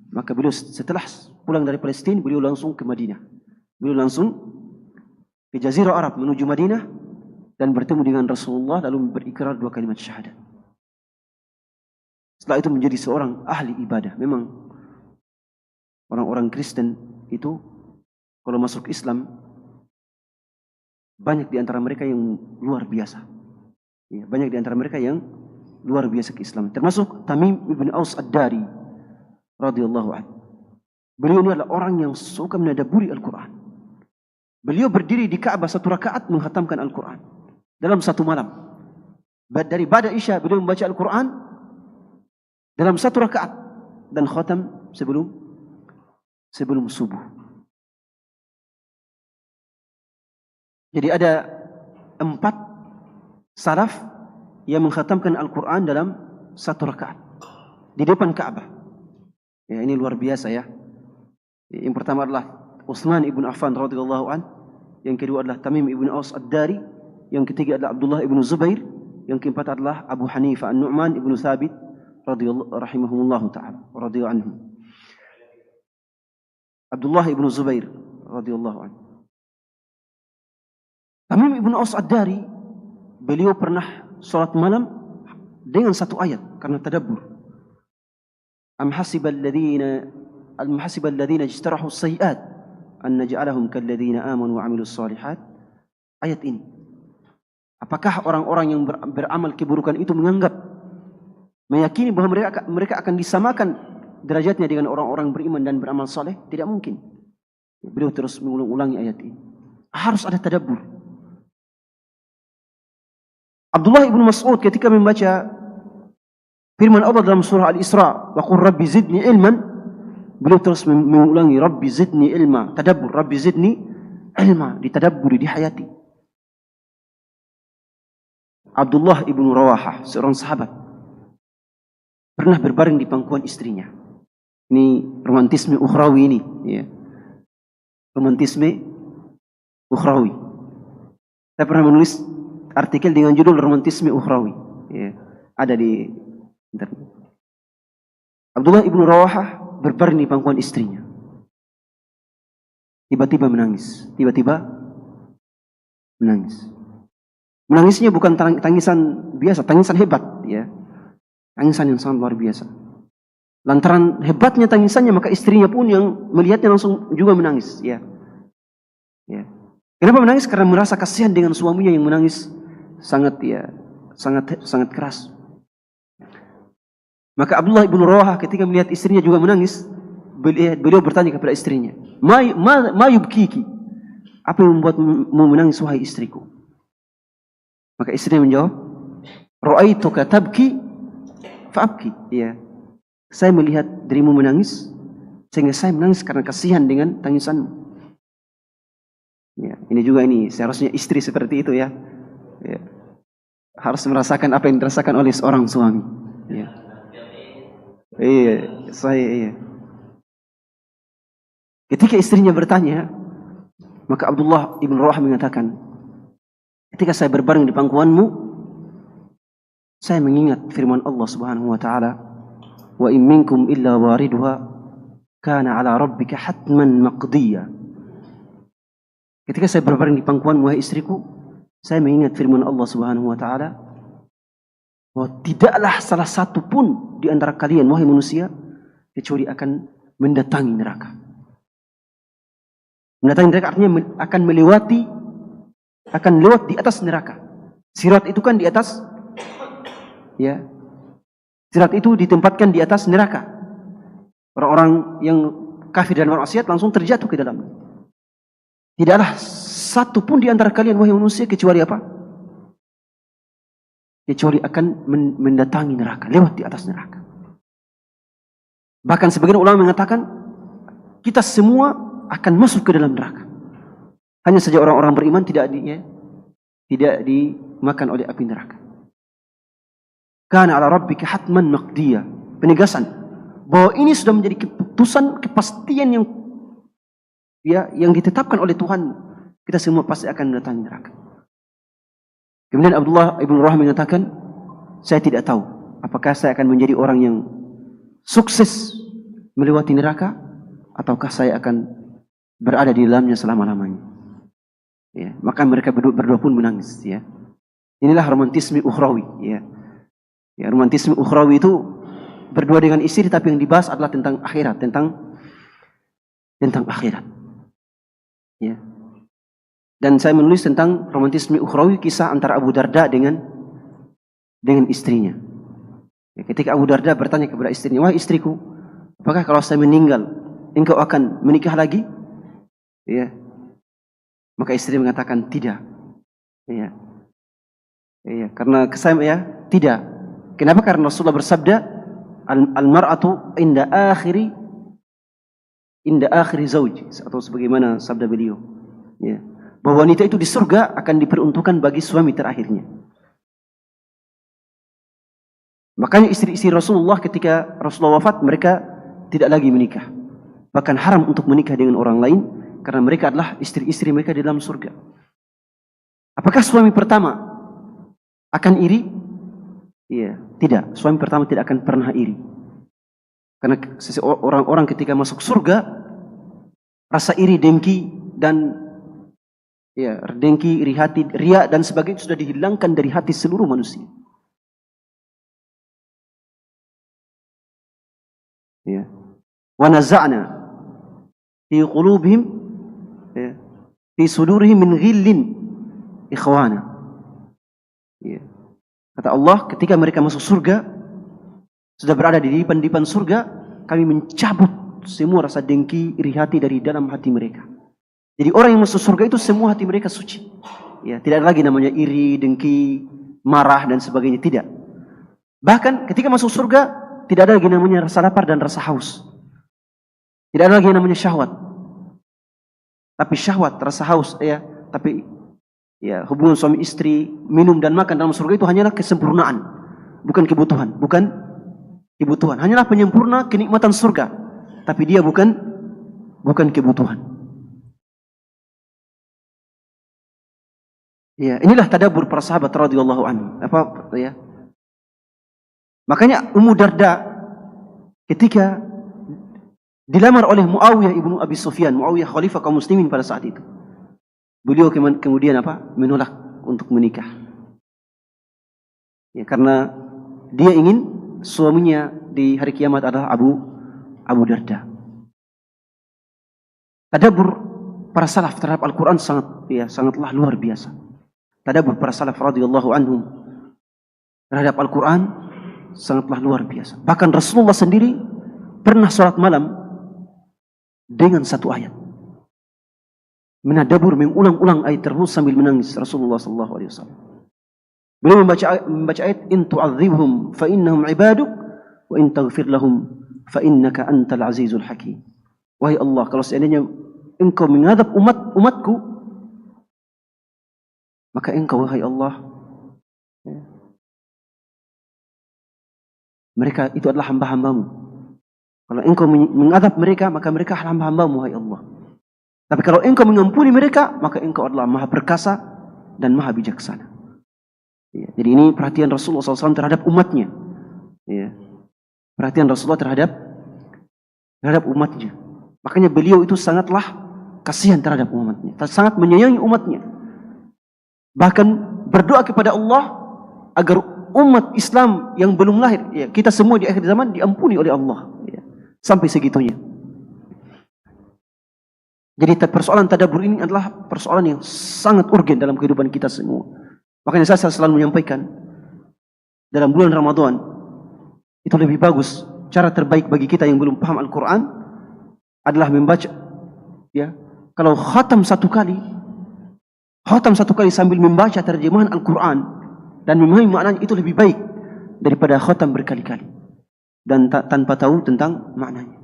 maka beliau setelah pulang dari Palestina, beliau langsung ke Madinah. Beliau langsung ke Jazirah Arab menuju Madinah dan bertemu dengan Rasulullah, lalu berikrar 2 kalimat syahadat. Setelah itu menjadi seorang ahli ibadah. Memang orang-orang Kristen itu kalau masuk Islam, banyak di antara mereka yang luar biasa. Ya, banyak di antara mereka yang luar biasa ke Islam. Termasuk Tamim ibn Aus Ad-Dari radhiyallahu anhu. Beliau ini adalah orang yang suka menadabburi Al-Quran. Beliau berdiri di Ka'bah 1 rakaat menghatamkan Al-Quran dalam 1 malam. Dari Ba'da Isya beliau membaca Al-Quran dalam 1 rakaat dan khatam sebelum subuh. Jadi ada 4 salaf yang menghatamkan Al-Quran dalam 1 rakaat di depan Ka'bah. Ya, ini luar biasa ya. Yang pertama adalah Utsman ibn Affan radhiyallahu an, yang kedua adalah Tamim ibn Aus Ad-Dari, yang ketiga adalah Abdullah ibn Zubair, yang keempat adalah Abu Hanifah An-Nu'man ibnu Thabit radhiyallahu rahimahumullahu taala radhiyallahu anhu. Abdullah ibnu Zubair radhiyallahu anhu. Tamim ibnu Aus Ad-Dari, beliau pernah salat malam dengan satu ayat karena tadabbur. Am hasibal ladzina ijtarahu as-sayyi'at an naj'alahum kal ladzina amanu wa 'amilus shalihat. Ayat ini. Apakah orang-orang yang beramal keburukan itu meyakini bahwa mereka akan disamakan derajatnya dengan orang-orang beriman dan beramal saleh? Tidak mungkin. Beliau terus mengulang-ulangi ayat ini. Harus ada tadabbur. Abdullah ibnu Mas'ud ketika membaca firman Allah dalam surah Al-Isra, wa qur rabbi zidni ilman, beliau terus mengulangi rabbi zidni ilma, tadabbur, rabbi zidni ilma, ditadabburi, dihayati. Abdullah ibnu Rawahah, seorang sahabat, pernah berbaring di pangkuan istrinya. Ini romantisme ukhrawi ini, ya. Romantisme ukhrawi. Saya pernah menulis artikel dengan judul romantisme ukhrawi, ya. Ada di internet. Abdullah ibnu Rawahah berbaring di pangkuan istrinya. Tiba-tiba menangis. Menangisnya bukan tangisan biasa, tangisan hebat, ya. Tangisan yang sangat luar biasa. Lantaran hebatnya tangisannya, maka istrinya pun yang melihatnya langsung juga menangis, ya. Ya. Kenapa menangis? Karena merasa kasihan dengan suaminya yang menangis sangat keras. Maka Abdullah ibnu Rawahah ketika melihat istrinya juga menangis, beliau bertanya kepada istrinya, "Ma yubkiki?" Apa yang membuatmu menangis, wahai istriku? Maka istrinya menjawab, "Ra'aituka tabki fa'abki." Ya. Saya melihat dirimu menangis, sehingga saya menangis karena kasihan dengan tangisanmu. Ya, seharusnya istri seperti itu, ya. Ya. Harus merasakan apa yang dirasakan oleh seorang suami. Ya. Iya. Ketika istrinya bertanya, maka Abdullah ibn Rawahah mengatakan, ketika saya berbaring di pangkuanmu, saya mengingat firman Allah Subhanahu wa taala, "Wa in minkum illa wariduha kana 'ala rabbika hatman maqdiya." Ketika saya berbaring di pangkuanmu, wahai istriku, saya mengingat firman Allah Subhanahu wa taala, bahwa tidaklah salah satu pun di antara kalian, wahai manusia, kecuali akan mendatangi neraka. Mendatangi neraka artinya akan lewat di atas neraka. Sirat itu kan di atas, ya. Sirat itu ditempatkan di atas neraka. Orang-orang yang kafir dan bermaksiat langsung terjatuh ke dalamnya. Tidaklah satu pun di antara kalian, wahai manusia, kecuali apa? Kecuali akan mendatangi neraka, lewat di atas neraka. Bahkan sebagian ulama mengatakan, kita semua akan masuk ke dalam neraka. Hanya saja orang-orang beriman tidak dimakan oleh api neraka. Kana 'ala rabbika hatman maqdiya. Penegasan bahwa ini sudah menjadi keputusan, kepastian yang ditetapkan oleh Tuhan. Kita semua pasti akan mendatangi neraka. Kemudian Abdullah ibn Rawahah mengatakan, saya tidak tahu apakah saya akan menjadi orang yang sukses melewati neraka, ataukah saya akan berada di dalamnya selama-lamanya. Ya, maka mereka berdua pun menangis, ya. Inilah romantisme ukhrawi, ya. Ya, romantisme ukhrawi itu berdua dengan istri, tapi yang dibahas adalah tentang akhirat, tentang akhirat. Ya. Dan saya menulis tentang romantisme ukhrawi, kisah antara Abu Darda dengan istrinya. Ya, ketika Abu Darda bertanya kepada istrinya, "Wahai istriku, apakah kalau saya meninggal, engkau akan menikah lagi?" Ya. Maka istri mengatakan tidak. Ya. Ya, karena saya tidak. Kenapa? Karena Rasulullah bersabda, "Al-mar'atu inda akhiri zauj," atau sebagaimana sabda beliau. Ya. Bahwa wanita itu di surga akan diperuntukkan bagi suami terakhirnya. Makanya istri-istri Rasulullah ketika Rasulullah wafat, mereka tidak lagi menikah. Bahkan haram untuk menikah dengan orang lain, karena mereka adalah istri-istri mereka di dalam surga. Apakah suami pertama akan iri? Iya, tidak. Suami pertama tidak akan pernah iri. Karena orang-orang ketika masuk surga, rasa iri, dengki, dan ya, dengki, iri hati, ria dan sebagainya sudah dihilangkan dari hati seluruh manusia. Ya. Wa naza'na fi qulubihim, ya, fi sudurihim min ghillin ikhwana. Ya. Kata Allah, ketika mereka masuk surga, sudah berada di dipan-dipan surga, kami mencabut semua rasa dengki, iri hati dari dalam hati mereka. Jadi orang yang masuk surga itu semua hati mereka suci. Ya, tidak ada lagi namanya iri, dengki, marah dan sebagainya, tidak. Bahkan ketika masuk surga, tidak ada lagi namanya rasa lapar dan rasa haus. Tidak ada lagi yang namanya syahwat. Tapi syahwat, rasa haus, ya, tapi ya, hubungan suami istri, minum dan makan dalam surga itu hanyalah kesempurnaan, bukan kebutuhan, bukan kebutuhan. Hanyalah penyempurna kenikmatan surga, tapi dia bukan kebutuhan. Ya, inilah tadabbur para sahabat radhiyallahu anhu. Apa ya? Makanya Ummu Darda ketika dilamar oleh Muawiyah ibnu Abi Sufyan, Muawiyah khalifah kaum muslimin pada saat itu, beliau kemudian apa? Menolak untuk menikah. Ya, karena dia ingin suaminya di hari kiamat adalah Abu Darda. Tadabbur para salaf terhadap Al-Quran sangatlah luar biasa. Tadabbur para salaf radhiyallahu anhum terhadap Al-Quran sangatlah luar biasa. Bahkan Rasulullah sendiri pernah salat malam dengan satu ayat. Menadabbur, mengulang-ulang ayat terus sambil menangis Rasulullah sallallahu alaihi wasallam. Beliau membaca ayat, in tu'adzibhum fa innahum ibaduk wa in taghfir lahum fa innaka antal azizul hakim. Wahai Allah, kalau seandainya engkau mengadab umatku, maka engkau, wahai Allah, mereka itu adalah hamba-hambamu. Kalau engkau mengadab mereka, maka mereka hamba-hambamu, wahai Allah. Tapi kalau engkau mengampuni mereka, maka engkau adalah maha perkasa dan maha bijaksana. Ya, jadi ini perhatian Rasulullah SAW terhadap umatnya. Ya, perhatian Rasulullah terhadap umatnya. Makanya beliau itu sangatlah kasihan terhadap umatnya, sangat menyayangi umatnya. Bahkan berdoa kepada Allah agar umat Islam yang belum lahir, ya, kita semua di akhir zaman diampuni oleh Allah, ya, sampai segitunya. Jadi persoalan tadabbur ini adalah persoalan yang sangat urgen dalam kehidupan kita semua. Makanya saya selalu menyampaikan, dalam bulan Ramadan itu lebih bagus, cara terbaik bagi kita yang belum paham Al-Quran adalah membaca, ya, kalau khatam satu kali sambil membaca terjemahan Al-Quran dan memahami maknanya, itu lebih baik daripada khatam berkali-kali dan tanpa tahu tentang maknanya.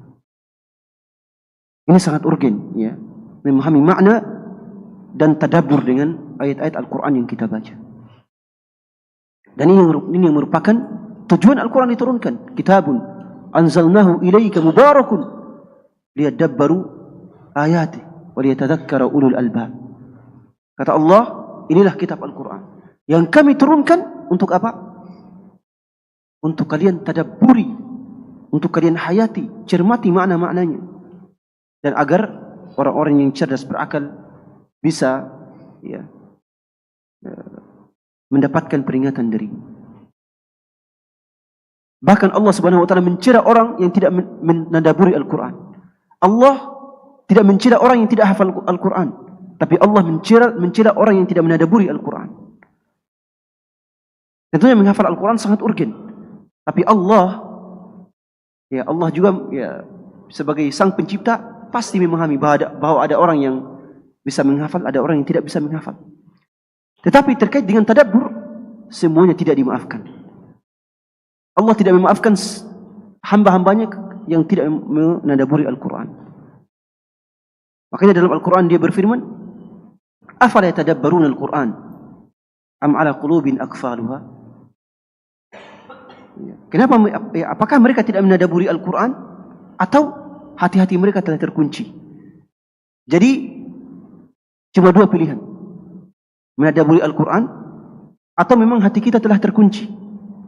Ini sangat urgen, ya, memahami makna dan tadabbur dengan ayat-ayat Al-Quran yang kita baca. Dan ini yang merupakan tujuan Al-Quran diturunkan. Kitabun anzalnahu ilaika mubarakun liyadabbaru ayati wa liyatadhakkara ulul albab. Kata Allah, inilah kitab Al-Quran yang kami turunkan untuk apa? Untuk kalian tadabburi, untuk kalian hayati, cermati makna-maknanya, dan agar orang-orang yang cerdas berakal bisa, ya, mendapatkan peringatan dari. Bahkan Allah Subhanahu wa taala mencela orang yang tidak menadaburi Al-Quran. Allah tidak mencela orang yang tidak hafal Al-Quran, tapi Allah mencela orang yang tidak menadaburi Al-Quran. Tentunya menghafal Al-Quran sangat urgen, tapi Allah, ya, Allah juga, ya, sebagai sang pencipta pasti memahami bahwa ada orang yang bisa menghafal, ada orang yang tidak bisa menghafal. Tetapi terkait dengan tadabbur, semuanya tidak dimaafkan. Allah tidak memaafkan hamba-hambanya yang tidak menadaburi Al-Quran. Makanya dalam Al-Quran dia berfirman, afala yatadabbaruna Al-Quran am ala qulubin aqfaluha. Kenapa? Apakah mereka tidak menadaburi Al-Quran atau hati-hati mereka telah terkunci? Jadi cuma dua pilihan, menadaburi Al-Quran atau memang hati kita telah terkunci.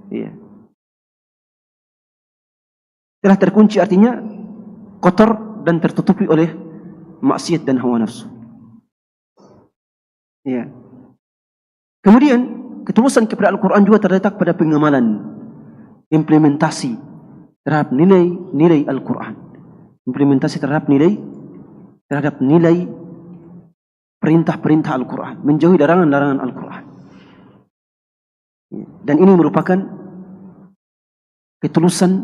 Ya. Telah terkunci artinya kotor dan tertutupi oleh maksiat dan hawa nafsu. Ya. Kemudian ketulusan kepada Al-Quran juga terletak pada pengamalan, implementasi terhadap nilai-nilai Al-Quran, implementasi terhadap nilai perintah-perintah Al-Quran, menjauhi larangan-larangan Al-Quran. Dan ini merupakan ketulusan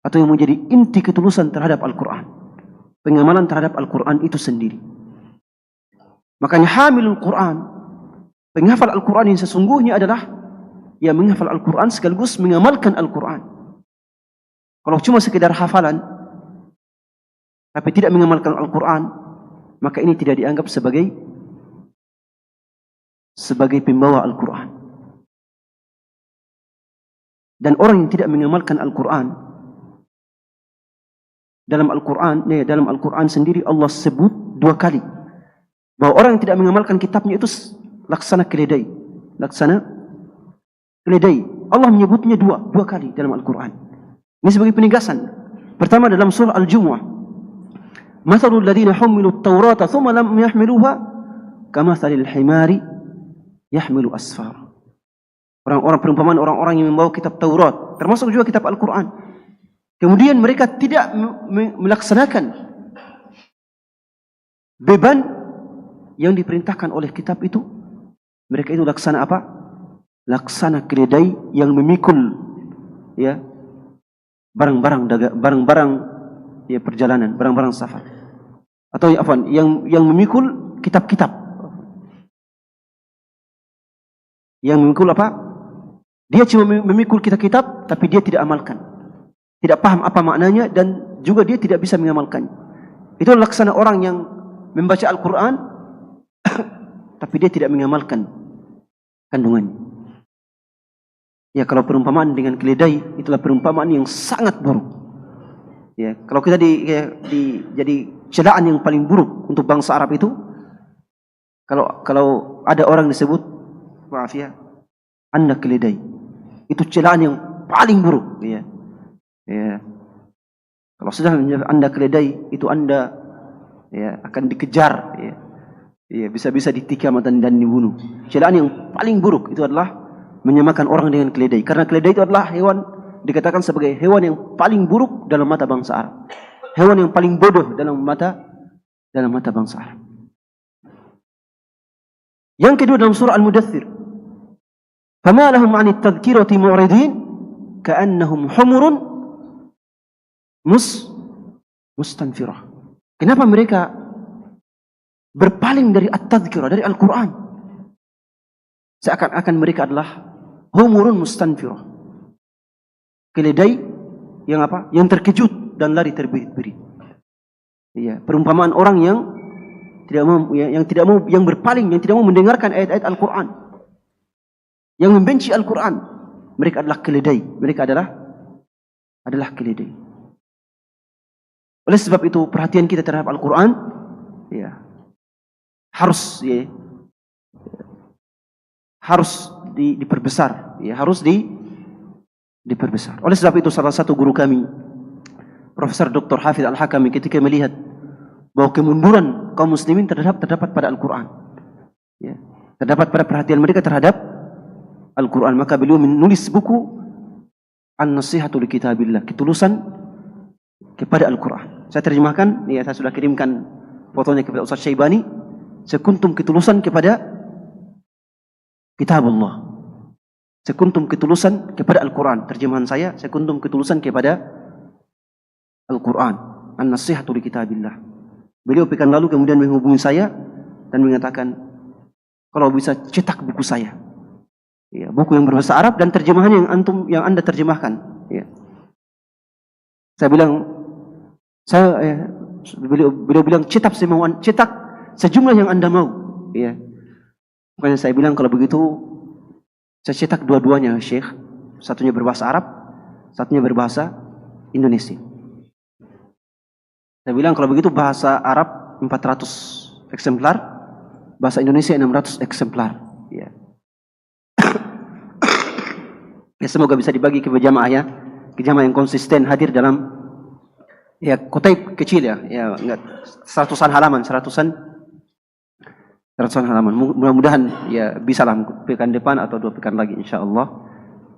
atau yang menjadi inti ketulusan terhadap Al-Quran, pengamalan terhadap Al-Quran itu sendiri. Makanya hamilul Quran, penghafal Al-Quran yang sesungguhnya adalah yang menghafal Al-Quran sekaligus mengamalkan Al-Quran. Kalau cuma sekedar hafalan tapi tidak mengamalkan Al-Quran, maka ini tidak dianggap sebagai pembawa Al-Quran. Dan orang yang tidak mengamalkan Al-Quran, dalam Al-Quran sendiri Allah sebut 2 kali bahwa orang yang tidak mengamalkan kitabnya itu laksana keledai. Allah menyebutnya dua kali dalam Al-Quran. Ini sebagai penegasan. Pertama dalam surah Al-Jumu'ah, mathalul ladzina humilu at-taurata thumma lam yahmiluha kamathalil himari yahmilu asfar. Perumpamaan orang-orang yang membawa kitab Taurat, termasuk juga kitab Al-Quran, kemudian mereka tidak melaksanakan beban yang diperintahkan oleh kitab itu. Mereka itu laksana apa? Laksana keledai yang memikul ya barang-barang ya perjalanan, barang-barang safar. Atau yang memikul kitab-kitab. Yang memikul apa? Dia cuma memikul kitab-kitab tapi dia tidak amalkan. Tidak paham apa maknanya dan juga dia tidak bisa mengamalkannya. Itu laksana orang yang membaca Al-Quran tapi dia tidak mengamalkan kandungannya. Ya, kalau perumpamaan dengan keledai itulah perumpamaan yang sangat buruk. Ya, kalau kita jadi celaan yang paling buruk untuk bangsa Arab itu, kalau ada orang disebut, maaf ya, Anda keledai, itu celaan yang paling buruk. Ya, ya. Kalau sudah Anda keledai, itu Anda ya akan dikejar. Ya. Ya, bisa-bisa ditikam dan dibunuh. Celaan yang paling buruk itu adalah menyamakan orang dengan keledai. Karena keledai itu adalah hewan, dikatakan sebagai hewan yang paling buruk dalam mata bangsa Arab. Hewan yang paling bodoh dalam mata bangsa Arab. Yang kedua dalam surah Al-Mudaththir, فَمَا لَهُمْ عَنِ التَّذْكِرَةِ مُعْرِضِينَ كَأَنَّهُمْ حُمُرٌ مُسْتَنْفِرَةٌ. Kenapa mereka berpaling dari at-tadhkirah, dari Al-Quran? Seakan-akan mereka adalah humurun mustanfirah, keledai yang apa? Yang terkejut dan lari terbirit-birit. Iya, perumpamaan orang yang yang berpaling, yang tidak mau mendengarkan ayat-ayat Al-Quran, yang membenci Al-Quran. Mereka adalah keledai. Mereka adalah keledai. Oleh sebab itu perhatian kita terhadap Al-Quran ya harus diperbesar, ya harus diperbesar. Oleh sebab itu salah satu guru kami, Profesor Dr. Hafidz Al-Hakami, ketika melihat bahwa kemunduran kaum muslimin terdapat pada Al-Quran, ya, terdapat pada perhatian mereka terhadap Al-Quran, maka beliau menulis buku An-Nasihatu li Kitabillah, ketulusan kepada Al-Quran. Saya terjemahkan, ya, saya sudah kirimkan fotonya kepada Ustaz Syaibani, sekuntum ketulusan kepada Kitabullah, sekuntum ketulusan kepada Al-Quran. Terjemahan saya, sekuntum ketulusan kepada Al-Quran, An-Nasihatu li Kitabillah. Beliau pekan lalu kemudian menghubungi saya dan mengatakan, kalau bisa cetak buku saya, ya, buku yang berbahasa Arab dan terjemahan yang Anda terjemahkan. Ya. Saya bilang, beliau bilang cetak sejumlah yang Anda mau. Ya. Makanya saya bilang kalau begitu saya cetak dua-duanya, Syekh. Satunya berbahasa Arab, satunya berbahasa Indonesia. Saya bilang kalau begitu bahasa Arab 400 eksemplar, bahasa Indonesia 600 eksemplar. Ya. Ya, semoga bisa dibagi ke jamaah ya, ke jamaah yang konsisten hadir dalam ya kutip kecil ya, enggak seratusan halaman, seratusan halaman. Mudah-mudahan ya bisalah pekan depan atau 2 pekan lagi insyaallah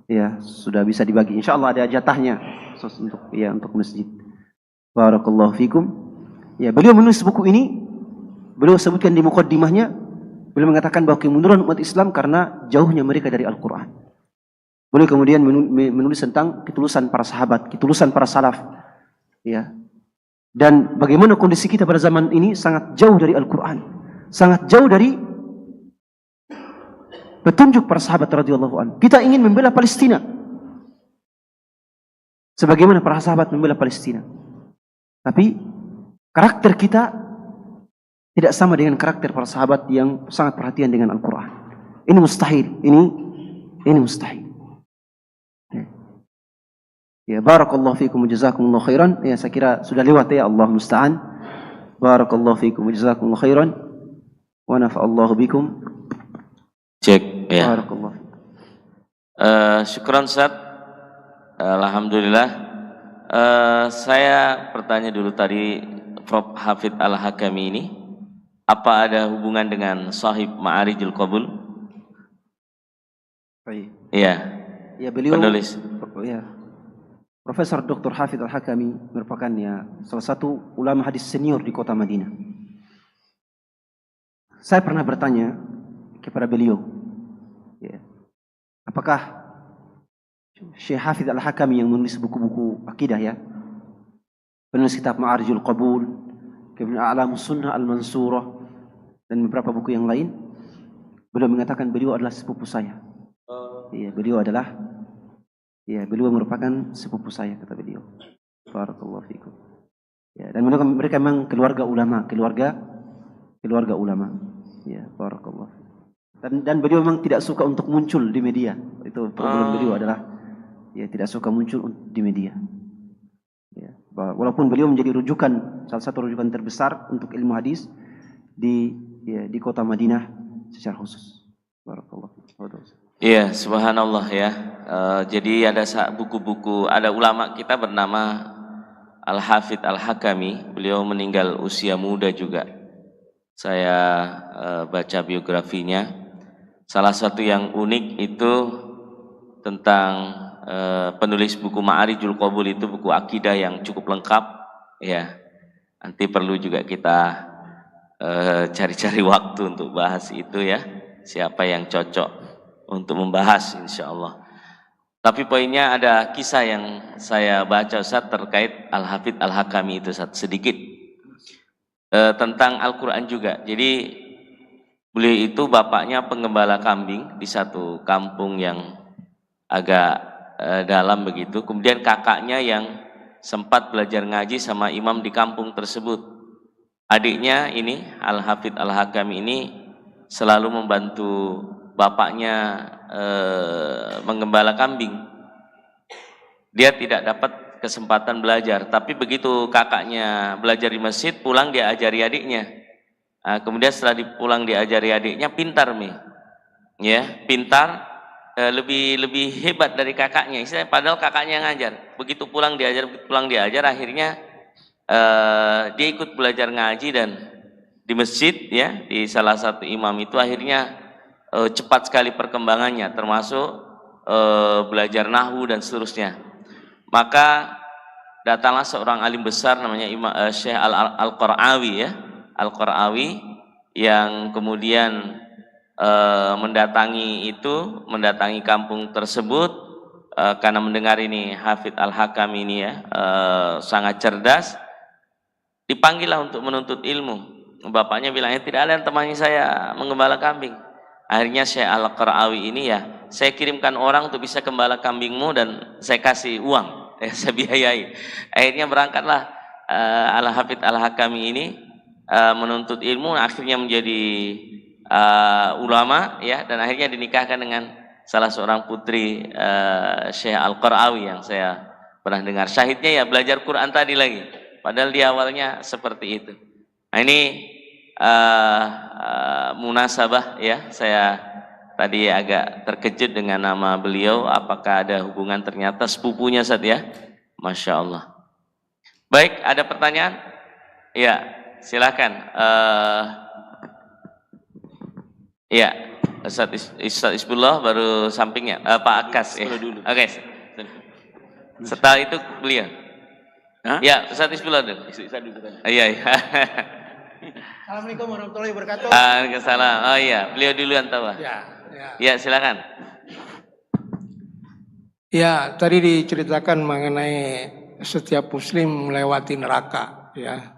ya sudah bisa dibagi. Insyaallah ada jatahnya khusus untuk masjid. Barakallahu fikum. Ya, beliau menulis buku ini, beliau sebutkan di muqaddimahnya, beliau mengatakan bahwa kemunduran umat Islam karena jauhnya mereka dari Al-Qur'an. Beliau kemudian menulis tentang ketulusan para sahabat, ketulusan para salaf. Ya. Dan bagaimana kondisi kita pada zaman ini sangat jauh dari Al-Qur'an, sangat jauh dari petunjuk para sahabat radhiyallahu anhu. Kita ingin membela Palestina sebagaimana para sahabat membela Palestina. Tapi karakter kita tidak sama dengan karakter para sahabat yang sangat perhatian dengan Al-Qur'an. Ini mustahil, ini mustahil. Ya, barakallahu fikum wa jazakumullahu khairan. Ya, saya kira sudah lewat ya, Allah musta'an. Barakallahu fikum wa jazakumullahu khairan. Wa nafa'allahu bikum. Cek ya. Barakallahu. Syukran Ustaz. Alhamdulillah. Saya bertanya dulu tadi, Prof. Hafidz Al-Hakami ini apa ada hubungan dengan Shahib Ma'arijul Qabul? Baik. Iya. Ya, beliau penulis. Ya. Profesor Dr. Hafidz Al-Hakami merupakan ya salah satu ulama hadis senior di kota Madinah. Saya pernah bertanya kepada beliau, ya, apakah Syekh Hafidz Al-Hakami yang menulis buku-buku akidah ya, penulis kitab Ma'arijul Qabul, kemudian A'lamus Sunnah Al-Mansurah dan beberapa buku yang lain, beliau mengatakan beliau adalah sepupu saya. Ya, beliau merupakan sepupu saya, kata beliau. Barakallahu fikum. Ya, dan mereka memang keluarga ulama. Ya, barakallahu. Dan beliau memang tidak suka untuk muncul di media. Itu problem beliau adalah ya tidak suka muncul di media. Ya, walaupun beliau menjadi salah satu rujukan terbesar untuk ilmu hadis di kota Madinah secara khusus. Barakallahu fikum. Iya, subhanallah ya. Jadi ada buku-buku, ada ulama kita bernama Al-Hafidz Al-Hakami. Beliau meninggal usia muda juga. Saya baca biografinya. Salah satu yang unik itu tentang penulis buku Ma'arijul Qabul, itu buku akidah yang cukup lengkap. Ya, nanti perlu juga kita cari-cari waktu untuk bahas itu ya. Siapa yang cocok untuk membahas insyaallah. Tapi poinnya ada kisah yang saya baca Ustaz terkait Al-Hafidz Al-Hakami itu Ustaz, sedikit tentang Al-Quran juga. Jadi beliau itu bapaknya penggembala kambing di satu kampung yang agak dalam begitu. Kemudian kakaknya yang sempat belajar ngaji sama imam di kampung tersebut. Adiknya ini Al-Hafidz Al-Hakami ini selalu membantu bapaknya menggembala kambing. Dia tidak dapat kesempatan belajar, tapi begitu kakaknya belajar di masjid, pulang dia ajari adiknya. Nah, kemudian setelah pulang diajari adiknya, pintar ya, pintar, lebih hebat dari kakaknya. Padahal kakaknya yang ngajar. Begitu pulang diajar, akhirnya dia ikut belajar ngaji dan di masjid ya, di salah satu imam itu akhirnya cepat sekali perkembangannya, termasuk belajar nahwu dan seterusnya. Maka datanglah seorang alim besar namanya Syekh Al-Qara'awi ya, Al-Qara'awi, yang kemudian mendatangi kampung tersebut karena mendengar ini Hafidz Al-Hakami ini ya sangat cerdas, dipanggillah untuk menuntut ilmu. Bapaknya bilangnya tidak ada yang temani saya menggembala kambing. Akhirnya Syekh Al-Qara'awi ini ya, saya kirimkan orang untuk bisa gembala kambingmu dan saya kasih uang, saya biayai. Akhirnya berangkatlah Al-Hafidz Al-Hakami ini menuntut ilmu, akhirnya menjadi ulama ya, dan akhirnya dinikahkan dengan salah seorang putri Syekh Al-Qara'awi yang saya pernah dengar. Syahidnya ya belajar Quran tadi lagi, padahal di awalnya seperti itu. Nah ini munasabah ya, saya tadi agak terkejut dengan nama beliau, apakah ada hubungan, ternyata sepupunya Ustaz ya. Masya Allah. Baik, ada pertanyaan? Ya, silakan. Ya, Ustaz Isbullah baru sampingnya, Pak Akas. Ya. Oke. Setelah itu beliau. Hah? Ya, Ustaz Isbullah dulu. Iya. Assalamualaikum warahmatullahi wabarakatuh. Waalaikumsalam. Oh iya, beliau duluan tahu. Ya, silakan. Ya, tadi diceritakan mengenai setiap muslim melewati neraka, ya.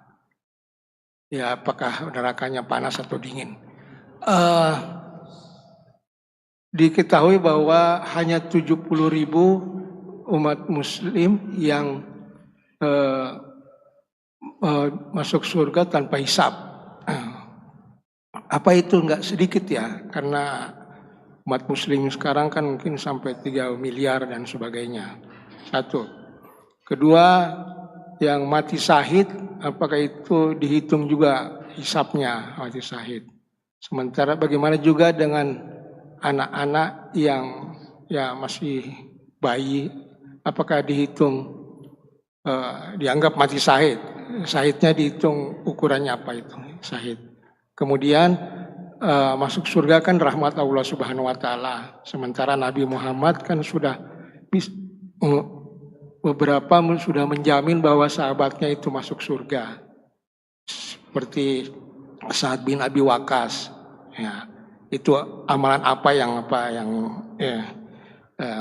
Ya, apakah nerakanya panas atau dingin? Diketahui bahwa hanya 70.000 umat muslim yang masuk surga tanpa hisab. Apa itu enggak sedikit ya? Karena umat muslim sekarang kan mungkin sampai 3 miliar dan sebagainya. Satu. Kedua, yang mati syahid, apakah itu dihitung juga hisabnya mati syahid? Sementara bagaimana juga dengan anak-anak yang ya masih bayi, apakah dihitung dianggap mati syahid? Syahidnya dihitung ukurannya apa itu syahid? Kemudian masuk surga kan rahmat Allah Subhanahu wa taala. Sementara Nabi Muhammad kan sudah beberapa sudah menjamin bahwa sahabatnya itu masuk surga. Seperti Sa'ad bin Abi Waqqas. Ya, itu amalan apa yang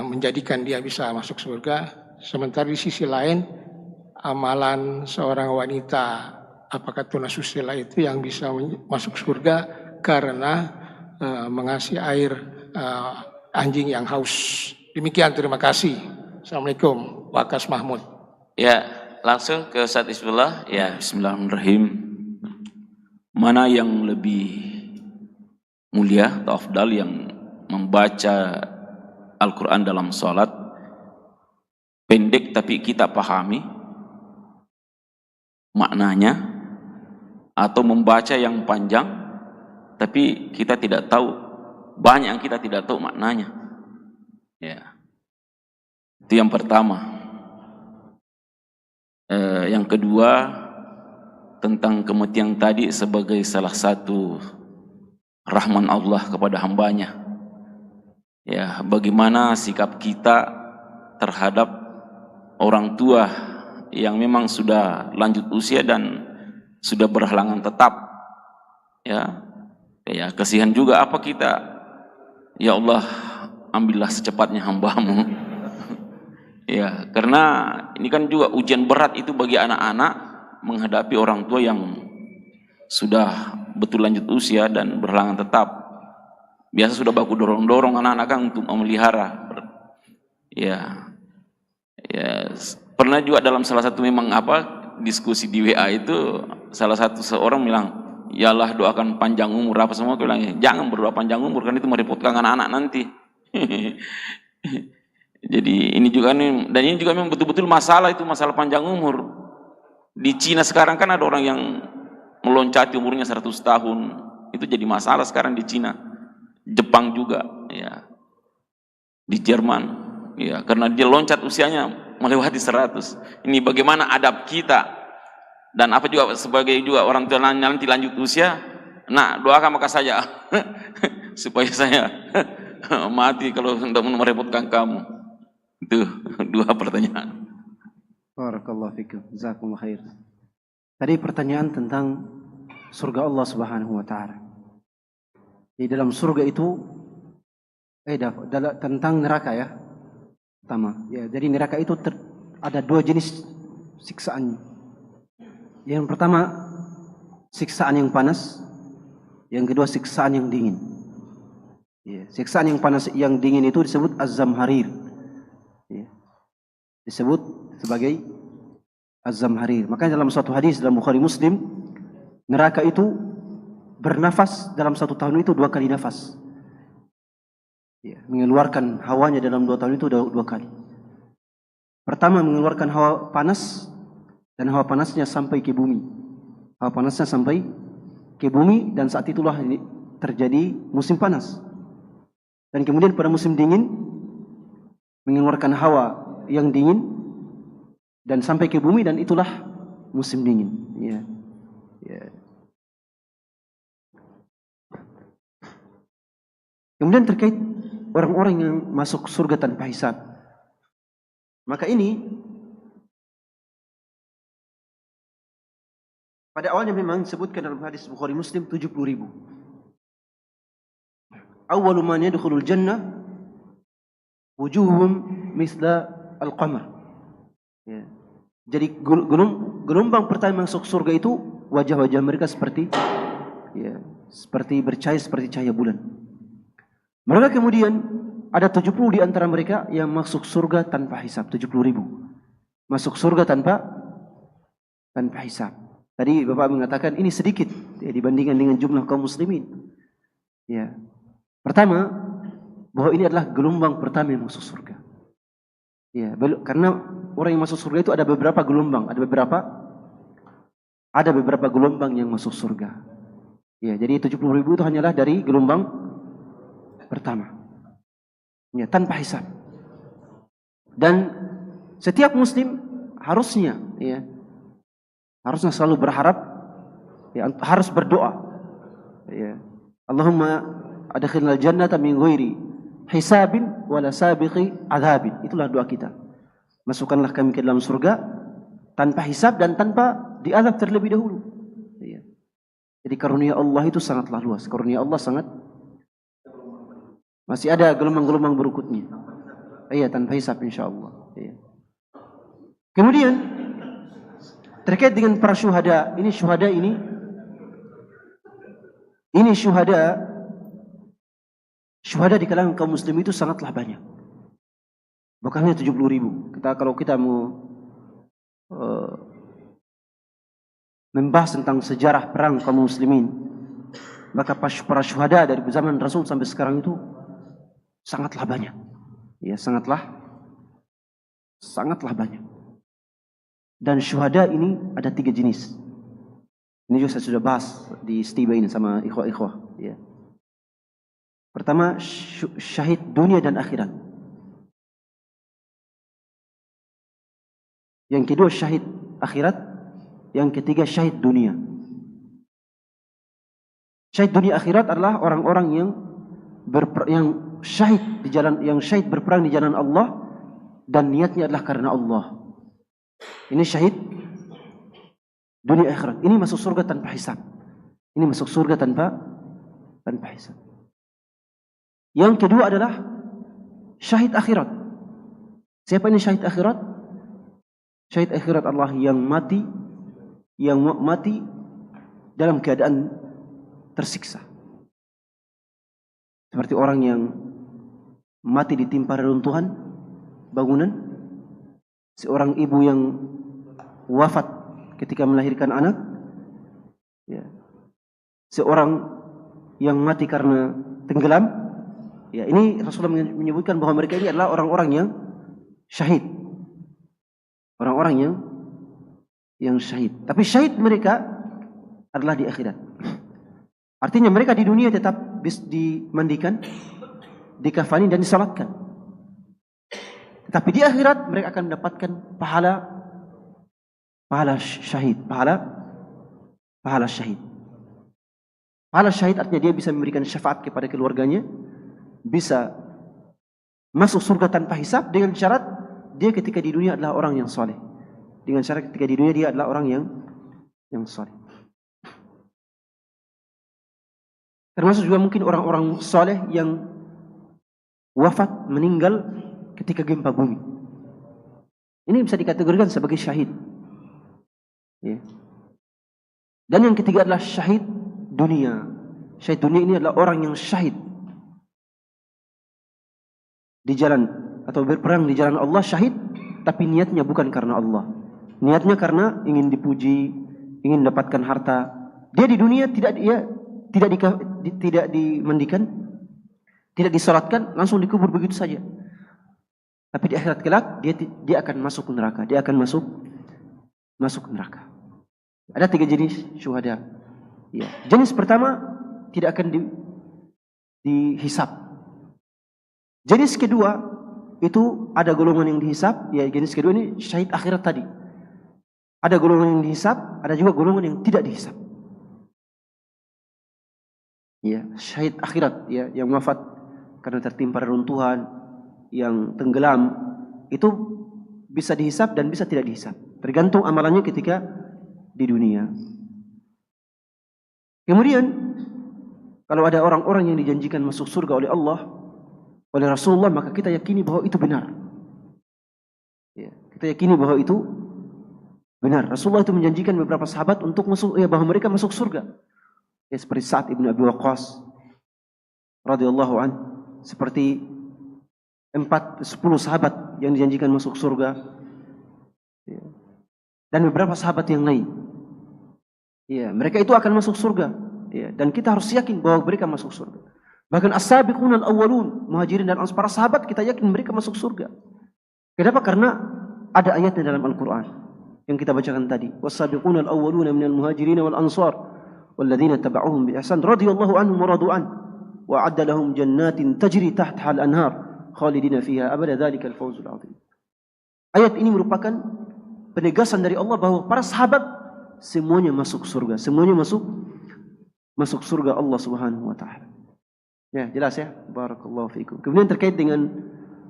menjadikan dia bisa masuk surga. Sementara di sisi lain amalan seorang wanita apakah tunasusila itu yang bisa masuk surga karena mengasih air anjing yang haus. Demikian, terima kasih. Assalamualaikum, Wakas Mahmud. Ya, langsung ke Ustaz Isbullah. Ya, Bismillahirrahmanirrahim. Mana yang lebih mulia atau afdal, yang membaca Al-Quran dalam sholat pendek tapi kita pahami maknanya, atau membaca yang panjang tapi kita tidak tahu, banyak yang kita tidak tahu maknanya? Ya, itu yang pertama. Yang kedua, tentang kematian tadi sebagai salah satu rahman Allah kepada hambanya. Ya, bagaimana sikap kita terhadap orang tua yang memang sudah lanjut usia dan sudah berhalangan tetap. Ya, kasihan juga apa kita, ya Allah, ambillah secepatnya hambamu. Ya, karena ini kan juga ujian berat itu bagi anak-anak menghadapi orang tua yang sudah betul lanjut usia dan berhalangan tetap. Biasa sudah baku dorong-dorong anak-anak kan untuk memelihara. Ya, pernah juga dalam salah satu memang diskusi di WA itu, salah satu seorang bilang, ya Allah doakan panjang umur apa semua. Aku bilang, jangan berdoa panjang umur, kan itu merepotkan anak-anak nanti. Jadi ini juga nih, dan ini juga memang betul-betul masalah, itu masalah panjang umur. Di Cina sekarang kan ada orang yang meloncati umurnya 100 tahun. Itu jadi masalah sekarang di Cina. Jepang juga, ya. Di Jerman, ya, karena dia loncat usianya melewati 100. Ini bagaimana adab kita, dan apa juga sebagai juga orang tua nanti lanjut usia. Nah, doakan maka saja supaya saya mati kalau tidak merepotkan kamu. Itu 2 pertanyaan. Barakallahu fikum. Jazakumullah khair. Tadi pertanyaan tentang surga Allah Subhanahu wa taala. Di dalam surga itu tentang neraka ya. Pertama, ya, jadi neraka itu ada 2 jenis siksaan. Yang pertama siksaan yang panas, yang kedua siksaan yang dingin. Ya, siksaan yang panas yang dingin itu disebut az-zamharir. Ya. Disebut sebagai az-zamharir. Makanya dalam suatu hadis dalam Bukhari Muslim, neraka itu bernafas dalam 1 tahun itu 2 kali nafas. Ya, mengeluarkan hawanya dalam 2 tahun itu 2 kali. Pertama mengeluarkan hawa panas, dan hawa panasnya sampai ke bumi. Hawa panasnya sampai ke bumi, dan saat itulah terjadi musim panas. Dan kemudian pada musim dingin mengeluarkan hawa yang dingin dan sampai ke bumi, dan itulah musim dingin. Ya. Ya. Kemudian terkait orang-orang yang masuk surga tanpa hisab, maka ini pada awalnya memang disebutkan dalam hadis Bukhari Muslim 70.000. Awwalu man yadkhulul jannah wujuhum misla al-qamar. Ya. Jadi gelombang pertama masuk surga itu wajah-wajah mereka seperti bercahaya seperti cahaya bulan. Mereka kemudian ada 70 di antara mereka yang masuk surga tanpa hisab, 70.000. Masuk surga tanpa hisab. Tadi Bapak mengatakan ini sedikit ya, dibandingkan dengan jumlah kaum muslimin. Ya. Pertama, bahwa ini adalah gelombang pertama yang masuk surga. Ya, karena orang yang masuk surga itu ada beberapa gelombang, ada beberapa gelombang yang masuk surga. Ya, jadi 70.000 itu hanyalah dari gelombang pertama. Ya, tanpa hisab. Dan setiap muslim harusnya selalu berharap, ya, harus berdoa. Ya. Allahumma adkhilnal jannata min ghairi hisabin wala sabiqi adzabin. Itulah doa kita. Masukkanlah kami ke dalam surga tanpa hisab dan tanpa diazab terlebih dahulu. Ya. Jadi karunia Allah itu sangatlah luas. Karunia Allah sangat, masih ada gelombang-gelombang berikutnya. Iya, tanpa hisab insyaallah. Iya. Kemudian terkait dengan para syuhada, ini syuhada di kalangan kaum muslim itu sangatlah banyak. Bukan hanya 70.000. Kalau kita mau membahas tentang sejarah perang kaum muslimin, maka para syuhada dari zaman Rasul sampai sekarang itu sangatlah banyak. Ya, sangatlah banyak. Dan syuhada ini ada 3 jenis. Ini juga saya sudah bahas di istiba ini sama ikhwah-ikhwah. Ya. Pertama, syahid dunia dan akhirat. Yang kedua, syahid akhirat. Yang ketiga, syahid dunia. Syahid dunia akhirat adalah orang-orang yang syahid berperang di jalan Allah dan niatnya adalah karena Allah. Ini syahid dunia akhirat. Ini masuk surga tanpa hisab. Ini masuk surga tanpa hisab. Yang kedua adalah syahid akhirat. Siapa ini syahid akhirat? Syahid akhirat adalah yang mati dalam keadaan tersiksa. Seperti orang yang mati ditimpa reruntuhan bangunan, seorang ibu yang wafat ketika melahirkan anak, ya. Seorang yang mati karena tenggelam, ya, ini Rasulullah menyebutkan bahwa mereka ini adalah orang-orang yang syahid. Orang-orang yang syahid. Tapi syahid mereka adalah di akhirat. Artinya mereka di dunia tetap dimandikan, dikafani dan disalatkan. Tetapi di akhirat mereka akan mendapatkan pahala syahid, pahala syahid. Pahala syahid artinya dia bisa memberikan syafaat kepada keluarganya, bisa masuk surga tanpa hisab dengan syarat dia ketika di dunia adalah orang yang soleh. Dengan syarat ketika di dunia dia adalah orang yang soleh. Termasuk juga mungkin orang-orang soleh yang wafat, meninggal ketika gempa bumi. Ini bisa dikategorikan sebagai syahid. Ya. Dan yang ketiga adalah syahid dunia. Syahid dunia ini adalah orang yang syahid di jalan atau berperang di jalan Allah, syahid, tapi niatnya bukan karena Allah. Niatnya karena ingin dipuji, ingin mendapatkan harta. Dia di dunia tidak dimandikan, tidak disalatkan, langsung dikubur begitu saja. Tapi di akhirat kelak dia akan masuk neraka. Dia akan masuk neraka. Ada 3 jenis syuhada. Ya. Jenis pertama tidak akan dihisab. Jenis kedua itu ada golongan yang dihisab, ya jenis kedua ini syahid akhirat tadi. Ada golongan yang dihisab, ada juga golongan yang tidak dihisab. Ya, syahid akhirat ya, yang wafat karena tertimpa reruntuhan, yang tenggelam, itu bisa dihisab dan bisa tidak dihisab. Tergantung amalannya ketika di dunia. Kemudian kalau ada orang-orang yang dijanjikan masuk surga oleh Allah, oleh Rasulullah, maka kita yakini bahwa itu benar. Ya, kita yakini bahwa itu benar. Rasulullah itu menjanjikan beberapa sahabat untuk masuk, ya, bahwa mereka masuk surga. Ya, seperti Sa'ad ibn Abi Waqqas radhiyallahu an, seperti 10 sahabat yang dijanjikan masuk surga, ya, dan beberapa sahabat yang lain. Ya, mereka itu akan masuk surga, ya, dan kita harus yakin bahwa mereka masuk surga. Bahkan as-sabiqun al-awwalun, muhajirin dan ansar, para sahabat kita yakin mereka masuk surga. Kenapa? Karena ada ayatnya dalam Al-Quran yang kita bacakan tadi. Was-sabiqun al-awwalun minal muhajirin wal ansar walladzina tabauhum bi ihsan radhiyallahu anhum wa radu an wa a'adda lahum jannatin tajri tahtaha al-anhar khalidina fiha abada dzalikal fawzul 'adzim. Ayat ini merupakan penegasan dari Allah bahwa para sahabat semuanya masuk surga, semuanya masuk surga Allah Subhanahu wa taala. Ya, jelas ya. Barakallahu fiikum. Kemudian terkait dengan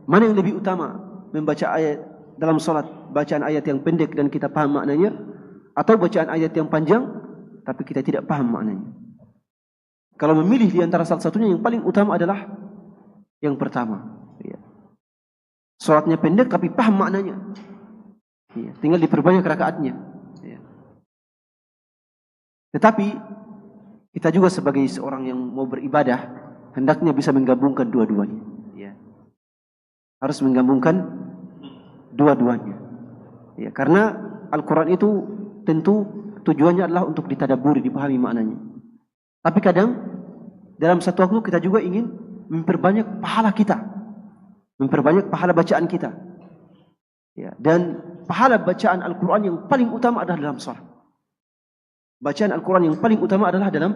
mana yang lebih utama, membaca ayat dalam salat, bacaan ayat yang pendek dan kita paham maknanya, atau bacaan ayat yang panjang tapi kita tidak paham maknanya. Kalau memilih di antara salah satunya, yang paling utama adalah yang pertama. Ya. Salatnya pendek tapi paham maknanya. Ya. Tinggal diperbanyak rakaatnya. Ya. Tetapi kita juga sebagai seorang yang mau beribadah, hendaknya bisa menggabungkan dua-duanya. Ya. Harus menggabungkan dua-duanya. Ya, karena Al-Quran itu tentu tujuannya adalah untuk ditadaburi, dipahami maknanya. Tapi kadang dalam satu waktu kita juga ingin memperbanyak pahala kita, memperbanyak pahala bacaan kita. Ya, dan pahala bacaan Al-Quran yang paling utama adalah dalam salat. Bacaan Al-Quran yang paling utama adalah dalam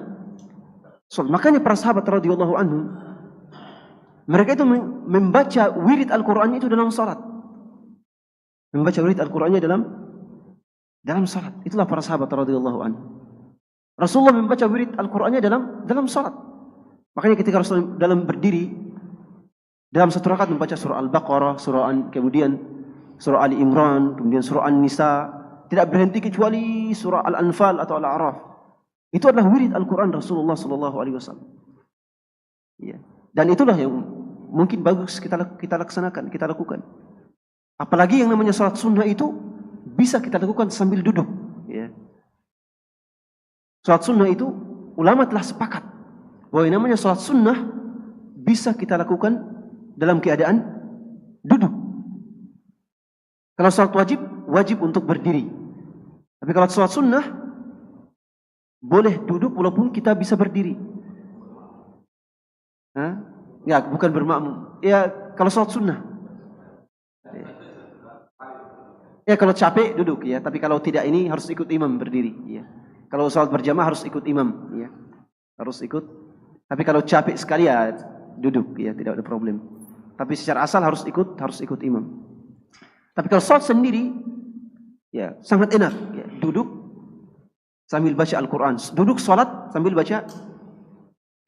salat. Makanya para sahabat radhiyallahu anhum, mereka itu membaca wirid Al-Qurannya itu dalam salat. Membaca wirid Al-Qurannya dalam salat. Itulah para sahabat radhiyallahu anhum. Rasulullah membaca wirid Al-Qurannya dalam salat. Makanya ketika Rasul dalam berdiri, dalam satu rakaat membaca surah Al-Baqarah, kemudian surah Ali Imran, kemudian surah An-Nisa, tidak berhenti kecuali surah Al-Anfal atau Al-A'raf. Itu adalah wirid Al-Quran Rasulullah sallallahu alaihi wasallam. Ya. Dan itulah yang mungkin bagus kita laksanakan, kita lakukan. Apalagi yang namanya salat sunnah itu bisa kita lakukan sambil duduk. Ya. Salat sunnah itu ulama telah sepakat bahwa yang namanya salat sunnah bisa kita lakukan dalam keadaan duduk. Kalau salat wajib untuk berdiri. Tapi kalau salat sunnah boleh duduk walaupun kita bisa berdiri. Hah? Ya, bukan bermakmum. Ya, kalau salat sunnah. Ya, kalau capek duduk ya, tapi kalau tidak ini harus ikut imam berdiri ya. Kalau salat berjamaah harus ikut imam ya. Harus ikut. Tapi kalau capek sekali ya duduk ya, tidak ada problem. Tapi secara asal harus ikut imam. Tapi kalau salat sendiri ya sangat enak ya, duduk sambil baca Al-Quran. Duduk salat sambil baca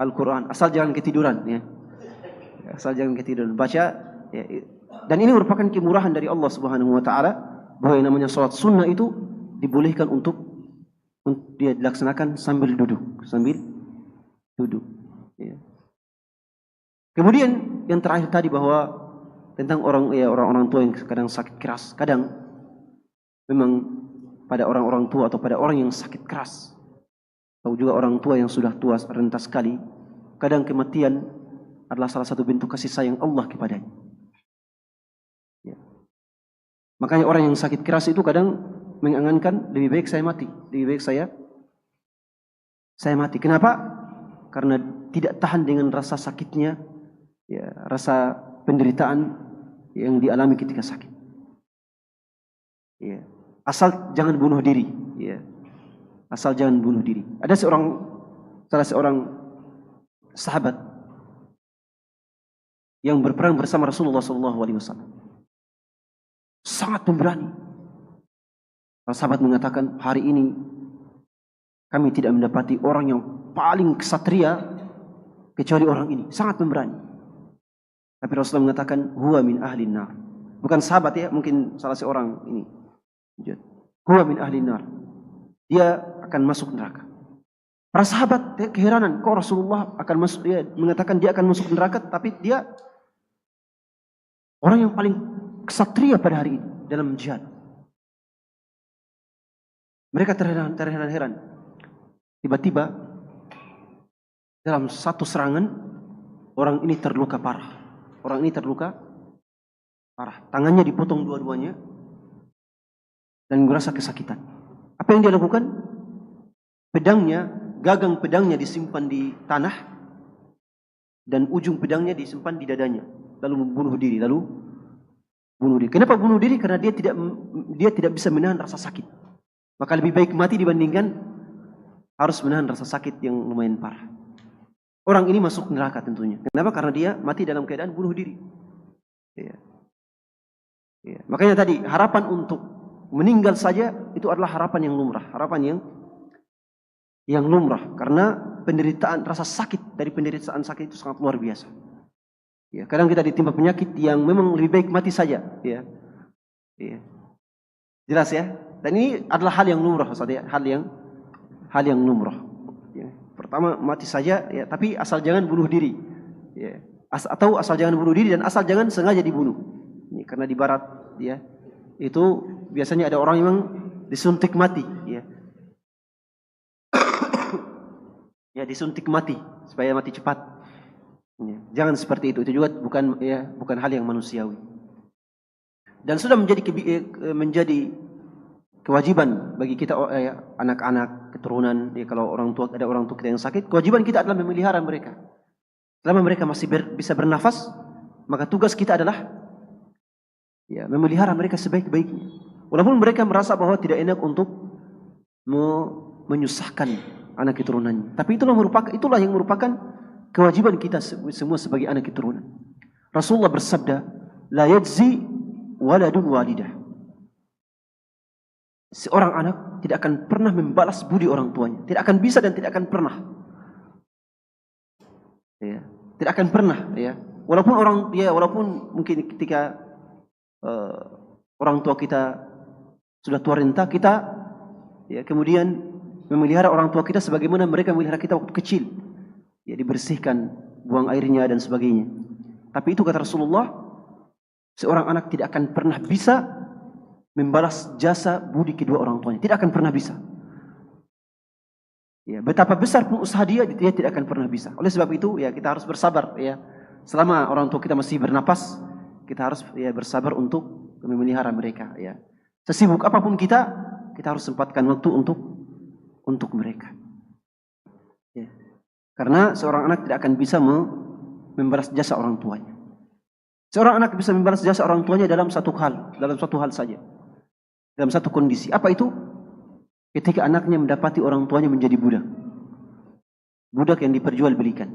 Al-Quran. Asal jangan ketiduran ya. Asal jangan ketiduran. Baca ya. Dan ini merupakan kemurahan dari Allah Subhanahu wa taala bahwa yang namanya salat sunnah itu dibolehkan untuk dia dilaksanakan sambil duduk, ya. Kemudian yang terakhir tadi bahwa tentang orang-orang tua yang kadang sakit keras, kadang memang pada orang-orang tua atau pada orang yang sakit keras, atau juga orang tua yang sudah tua renta sekali, kadang kematian adalah salah satu bentuk kasih sayang Allah kepadanya. Ya. Makanya orang yang sakit keras itu kadang mengangankan lebih baik saya mati, lebih baik saya mati. Kenapa? Karena tidak tahan dengan rasa sakitnya, ya, rasa penderitaan yang dialami ketika sakit. Ya. Asal jangan bunuh diri, ya. Asal jangan bunuh diri. Ada salah seorang sahabat yang berperang bersama Rasulullah SAW. Sangat pemberani. Para sahabat mengatakan, hari ini kami tidak mendapati orang yang paling kesatria kecuali orang ini. Sangat pemberani. Tapi Rasulullah mengatakan, huwa min ahlin nar. Bukan sahabat ya, mungkin salah seorang ini. Huwa min ahlin nar. Dia akan masuk neraka. Para sahabat keheranan, kok Rasulullah akan masuk, dia mengatakan dia akan masuk neraka, tapi dia orang yang paling kesatria pada hari ini dalam jihad. Mereka terheran-heran. Tiba-tiba dalam satu serangan orang ini terluka parah. Orang ini terluka parah. Tangannya dipotong dua-duanya dan merasa kesakitan. Apa yang dia lakukan? Gagang pedangnya disimpan di tanah dan ujung pedangnya disimpan di dadanya. Lalu membunuh diri. Kenapa bunuh diri? Karena dia tidak bisa menahan rasa sakit. Maka lebih baik mati dibandingkan harus menahan rasa sakit yang lumayan parah. Orang ini masuk neraka tentunya. Kenapa? Karena dia mati dalam keadaan bunuh diri. Ya. Makanya tadi harapan untuk meninggal saja itu adalah harapan yang lumrah, harapan yang lumrah, karena rasa sakit dari penderitaan sakit itu sangat luar biasa. Ya, kadang kita ditimpa penyakit yang memang lebih baik mati saja. Ya. Jelas ya. Dan ini adalah hal yang lumrah, hal yang lumrah. Ya. Pertama mati saja, ya, tapi asal jangan bunuh diri. Ya. Atau asal jangan bunuh diri dan asal jangan sengaja dibunuh. Ini karena di Barat, ya, itu biasanya ada orang yang disuntik mati. Ya. Ya, disuntik mati supaya mati cepat. Ya. Jangan seperti itu. Itu juga bukan hal yang manusiawi. Dan sudah menjadi kewajiban bagi kita anak-anak keturunan, ya, kalau ada orang tua kita yang sakit, kewajiban kita adalah memelihara mereka. Selama mereka masih bisa bernafas, maka tugas kita adalah ya memelihara mereka sebaik-baiknya. Walaupun mereka merasa bahwa tidak enak untuk menyusahkan anak keturunannya, tapi itulah yang merupakan kewajiban kita semua sebagai anak keturunan. Rasulullah bersabda, la yajzi waladun walidah. Seorang anak tidak akan pernah membalas budi orang tuanya. Tidak akan bisa dan tidak akan pernah. Ya, tidak akan pernah. Ya, walaupun mungkin ketika orang tua kita sudah tua renta, kita ya kemudian memelihara orang tua kita sebagaimana mereka memelihara kita waktu kecil. Ya, dibersihkan, buang airnya dan sebagainya. Tapi itu kata Rasulullah, seorang anak tidak akan pernah bisa membalas jasa budi kedua orang tuanya. Tidak akan pernah bisa. Ya, betapa besar pun usaha dia tidak akan pernah bisa. Oleh sebab itu, ya kita harus bersabar. Ya, selama orang tua kita masih bernapas, kita harus ya bersabar untuk memelihara mereka. Ya, sesibuk apapun kita harus sempatkan waktu untuk mereka. Ya. Karena seorang anak tidak akan bisa membalas jasa orang tuanya. Seorang anak bisa membalas jasa orang tuanya dalam satu hal saja. Dalam satu kondisi. Apa itu? Ketika anaknya mendapati orang tuanya menjadi budak. Budak yang diperjualbelikan.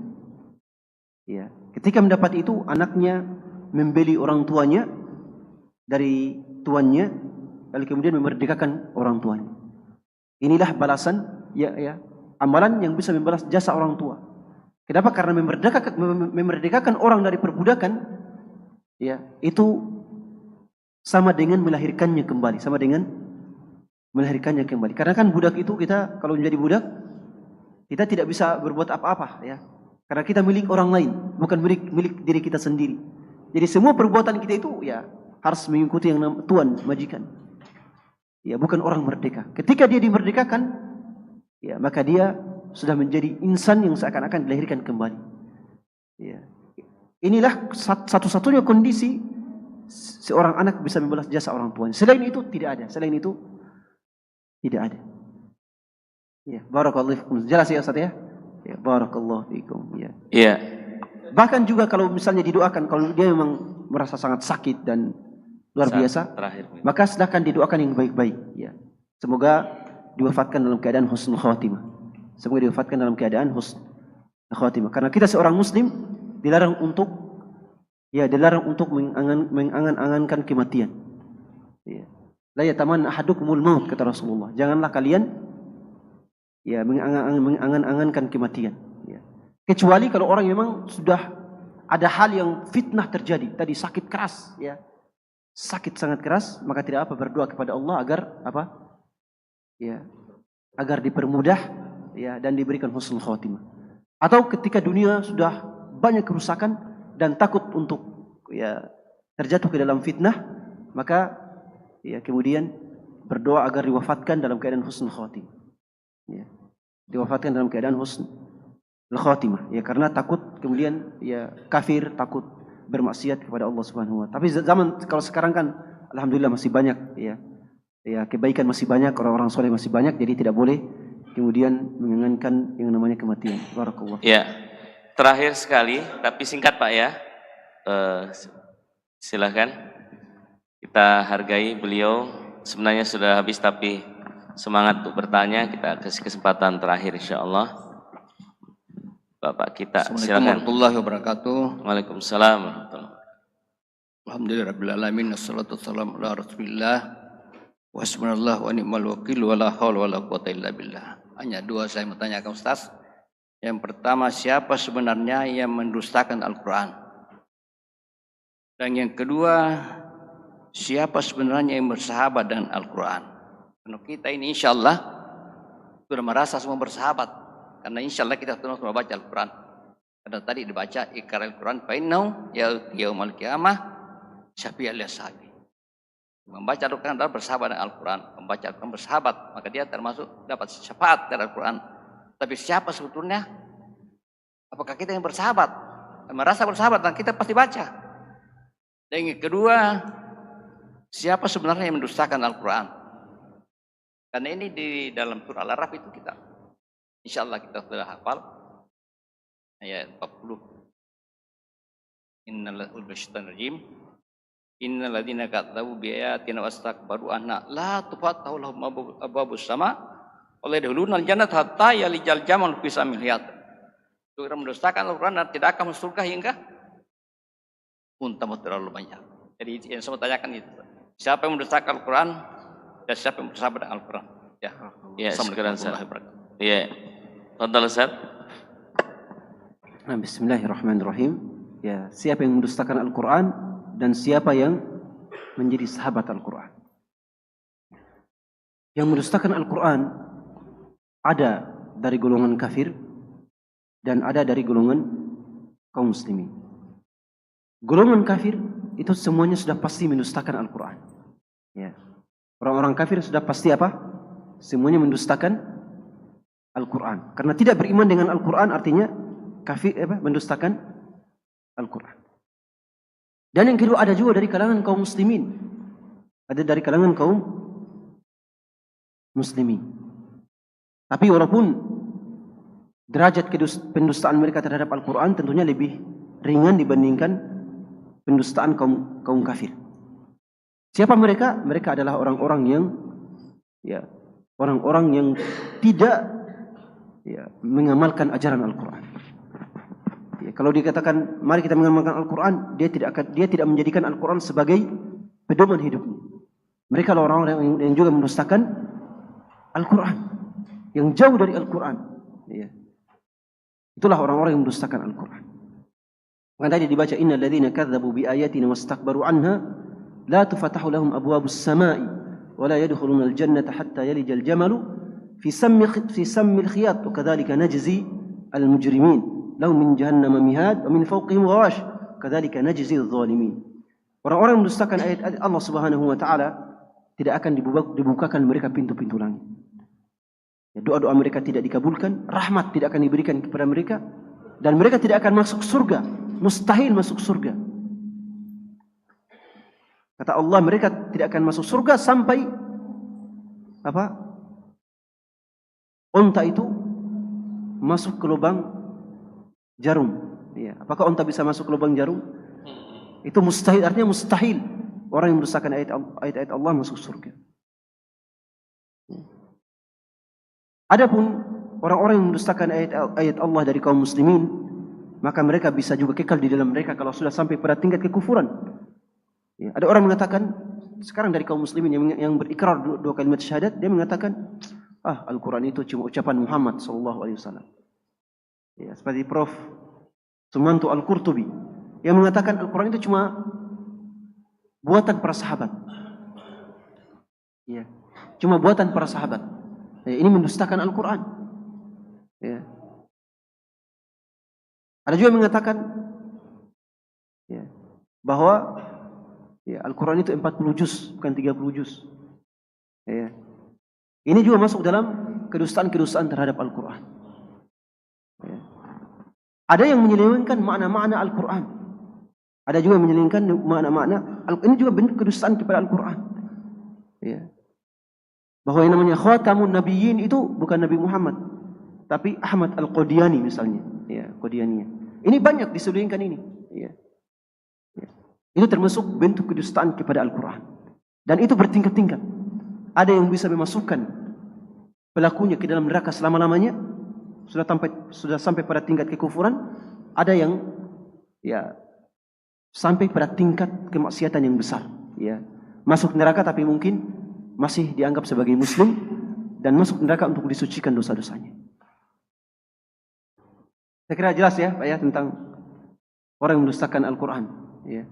Ya. Ketika mendapat itu, anaknya membeli orang tuanya dari tuannya, lalu kemudian memerdekakan orang tuanya. Inilah balasan, amalan yang bisa membalas jasa orang tua. Kenapa? Karena memerdekakan orang dari perbudakan, ya, itu sama dengan melahirkannya kembali, Karena kan budak itu, kita kalau menjadi budak, kita tidak bisa berbuat apa-apa, ya. Karena kita milik orang lain, bukan milik diri kita sendiri. Jadi semua perbuatan kita itu ya harus mengikuti yang namanya tuan, majikan. Ya, bukan orang merdeka. Ketika dia dimerdekakan, ya maka dia sudah menjadi insan yang seakan-akan dilahirkan kembali. Ya. Inilah satu-satunya kondisi seorang anak bisa membalas jasa orang tuanya. Selain itu tidak ada. Ya, barakallahu fikum. Jelas ya Ustaz ya? Ya, barakallahu fikum. Ya. Iya. Bahkan juga kalau misalnya didoakan, kalau dia memang merasa sangat sakit dan luar biasa, maka silakan didoakan yang baik-baik. Ya. Semoga diwafatkan dalam keadaan husnul khatimah. Karena kita seorang muslim dilarang untuk Ya, dilarang untuk mengangan-angankan kematian. Ya. La yatamanna ahadukumul maut, kata Rasulullah. Janganlah kalian ya mengangan-angankan kematian. Ya. Kecuali kalau orang memang sudah ada hal yang fitnah terjadi, tadi sakit keras, ya. Sakit sangat keras, maka tidak apa berdoa kepada Allah agar apa? Ya, agar dipermudah ya dan diberikan husnul khotimah. Atau ketika dunia sudah banyak kerusakan dan takut untuk ya terjatuh ke dalam fitnah, maka ya kemudian berdoa agar diwafatkan dalam keadaan husnul khotimah. Ya. Diwafatkan dalam keadaan husnul khotimah. Ya, karena takut kemudian ya kafir, takut bermaksiat kepada Allah Subhanahu wa taala. Tapi zaman kalau sekarang kan alhamdulillah masih banyak ya. Ya, kebaikan masih banyak, orang-orang soleh masih banyak, jadi tidak boleh kemudian menginginkan yang namanya kematian. Barakallah. Ya, terakhir sekali, tapi singkat Pak ya. Silakan. Kita hargai beliau. Sebenarnya sudah habis, tapi semangat untuk bertanya. Kita kasih kesempatan terakhir, insyaallah. Bapak kita, silakan. Assalamualaikum warahmatullahi wabarakatuh. Waalaikumsalam warahmatullahi wabarakatuh. Alhamdulillahirabbil alamin, wassalatu wassalamu ala Rasulillah. Wasbunallahu wa ni'mal wakil, wa la haula wa la quwwata illa billah. Hanya dua saya mau tanyakan Ustaz. Yang pertama, siapa sebenarnya yang mendustakan Al-Quran? Dan yang kedua, siapa sebenarnya yang bersahabat dengan Al-Quran? Karena kita ini insya Allah sudah merasa semua bersahabat. Karena insya Allah kita terus membaca Al-Quran. Karena tadi dibaca ikrar Al-Quran, fa'innahu yaumal qiyamah syafi'al ashabi. Membaca Al-Quran adalah bersahabat dengan Al-Quran. Membaca Al-Quran bersahabat, maka dia termasuk dapat syafaat dari Al-Quran. Tapi siapa sebetulnya? Apakah kita yang bersahabat? Merasa bersahabat dan kita pasti baca. Dan yang kedua, siapa sebenarnya yang mendustakan Al-Quran? Karena ini di dalam surah Al-Araf itu kita, insya Allah kita sudah hafal ayat 40. Innal rajim. Innal ladzina kadzdzabu bi ayatina wastakbaru anna la tufattahu lahum abwabus sama wa la yadkhuluna al-jannata hatta yalijal jamal fi samil hiyat. Itu mendustakan Al-Quran dan tidak akan masuk surga hingga unta terlalu banyak. Jadi yang saya tanyakan itu, siapa yang mendustakan Al-Quran dan siapa yang bersahabat dengan Al-Quran? Ya. Ya, sekarang saya. Ya. Fadhal Ustaz. Bismillahirrahmanirrahim. Ya, siapa yang mendustakan Al-Quran dan siapa yang menjadi sahabat Al-Quran? Yang mendustakan Al-Quran ada dari golongan kafir dan ada dari golongan kaum muslimin. Golongan kafir itu semuanya sudah pasti mendustakan Al-Quran. Ya. Orang-orang kafir sudah pasti apa? Semuanya mendustakan Al-Quran. Karena tidak beriman dengan Al-Quran artinya kafir mendustakan Al-Quran. Dan yang kedua ada juga dari kalangan kaum muslimin. Ada dari kalangan kaum muslimin. Tapi walaupun derajat pendustaan mereka terhadap Al-Quran tentunya lebih ringan dibandingkan pendustaan kaum kafir. Siapa mereka? Mereka adalah orang-orang yang ya, orang-orang yang tidak ya, mengamalkan ajaran Al-Quran. Ya, kalau dikatakan mari kita mengamalkan Al-Quran, dia tidak menjadikan Al-Quran sebagai pedoman hidupnya. Mereka adalah orang-orang yang juga mendustakan Al-Quran, yang jauh dari Al-Quran. Ya. Itulah orang-orang yang mendustakan Al-Quran. Maka tadi dibaca innal ladzina kadzdzabu bi ayatina wastakbaru anha la tufatahu lahum abwabus samai wa la yadkhuluna al-jannata hatta yalijal jamalu fi sammil khiyat wa kadzalika najzi al-mujrimin. Lahum min jahannam mihad wa min fawqihim ghawash kadzalika najzi adh-dhalimin. Orang-orang yang mendustakan ayat-ayat Allah Subhanahu wa taala tidak akan dibukakan mereka pintu-pintu langit. Ya, doa-doa mereka tidak dikabulkan, rahmat tidak akan diberikan kepada mereka dan mereka tidak akan masuk surga, mustahil masuk surga. Kata Allah, mereka tidak akan masuk surga sampai apa? Unta itu masuk ke lubang jarum. Ya. Apakah unta bisa masuk ke lubang jarum? Itu mustahil, artinya mustahil orang yang mendustakan ayat-ayat Allah masuk surga. Adapun orang-orang yang mendustakan ayat Allah dari kaum muslimin, maka mereka bisa juga kekal di dalam mereka kalau sudah sampai pada tingkat kekufuran. Ya, ada orang mengatakan sekarang dari kaum muslimin yang berikrar dua kalimat syahadat, dia mengatakan, Al-Quran itu cuma ucapan Muhammad SAW. Ya, seperti Prof. Sumanto Al-Qurtubi yang mengatakan Al-Quran itu cuma buatan para sahabat. Ya, cuma buatan para sahabat. Ya, ini mendustakan Al-Quran. Ya. Ada juga yang mengatakan ya, bahwa ya, Al-Quran itu 40 juz, bukan 30 juz. Ya. Ini juga masuk dalam kedustaan-kedustaan terhadap Al-Quran. Ya. Ada yang menyelewengkan makna-makna Al-Quran. Ada juga yang menyelewengkan makna-makna. Ini juga bentuk kedustaan kepada Al-Quran. Ya. Bahwa yang namanya Khatamun Nabiyyin itu bukan Nabi Muhammad, tapi Ahmad Al-Qadiani misalnya. Ya, Qadianiyah. Ini banyak diselewengkan ini. Ya. Ya. Itu termasuk bentuk kedustaan kepada Al-Quran. Dan itu bertingkat-tingkat. Ada yang bisa memasukkan pelakunya ke dalam neraka selama-lamanya, sudah sampai pada tingkat kekufuran. Ada yang ya sampai pada tingkat kemaksiatan yang besar. Ya. Masuk neraka tapi mungkin masih dianggap sebagai muslim dan masuk neraka untuk disucikan dosa-dosanya. Saya kira jelas ya Pak ya tentang orang yang mendustakan Al-Quran. Ya.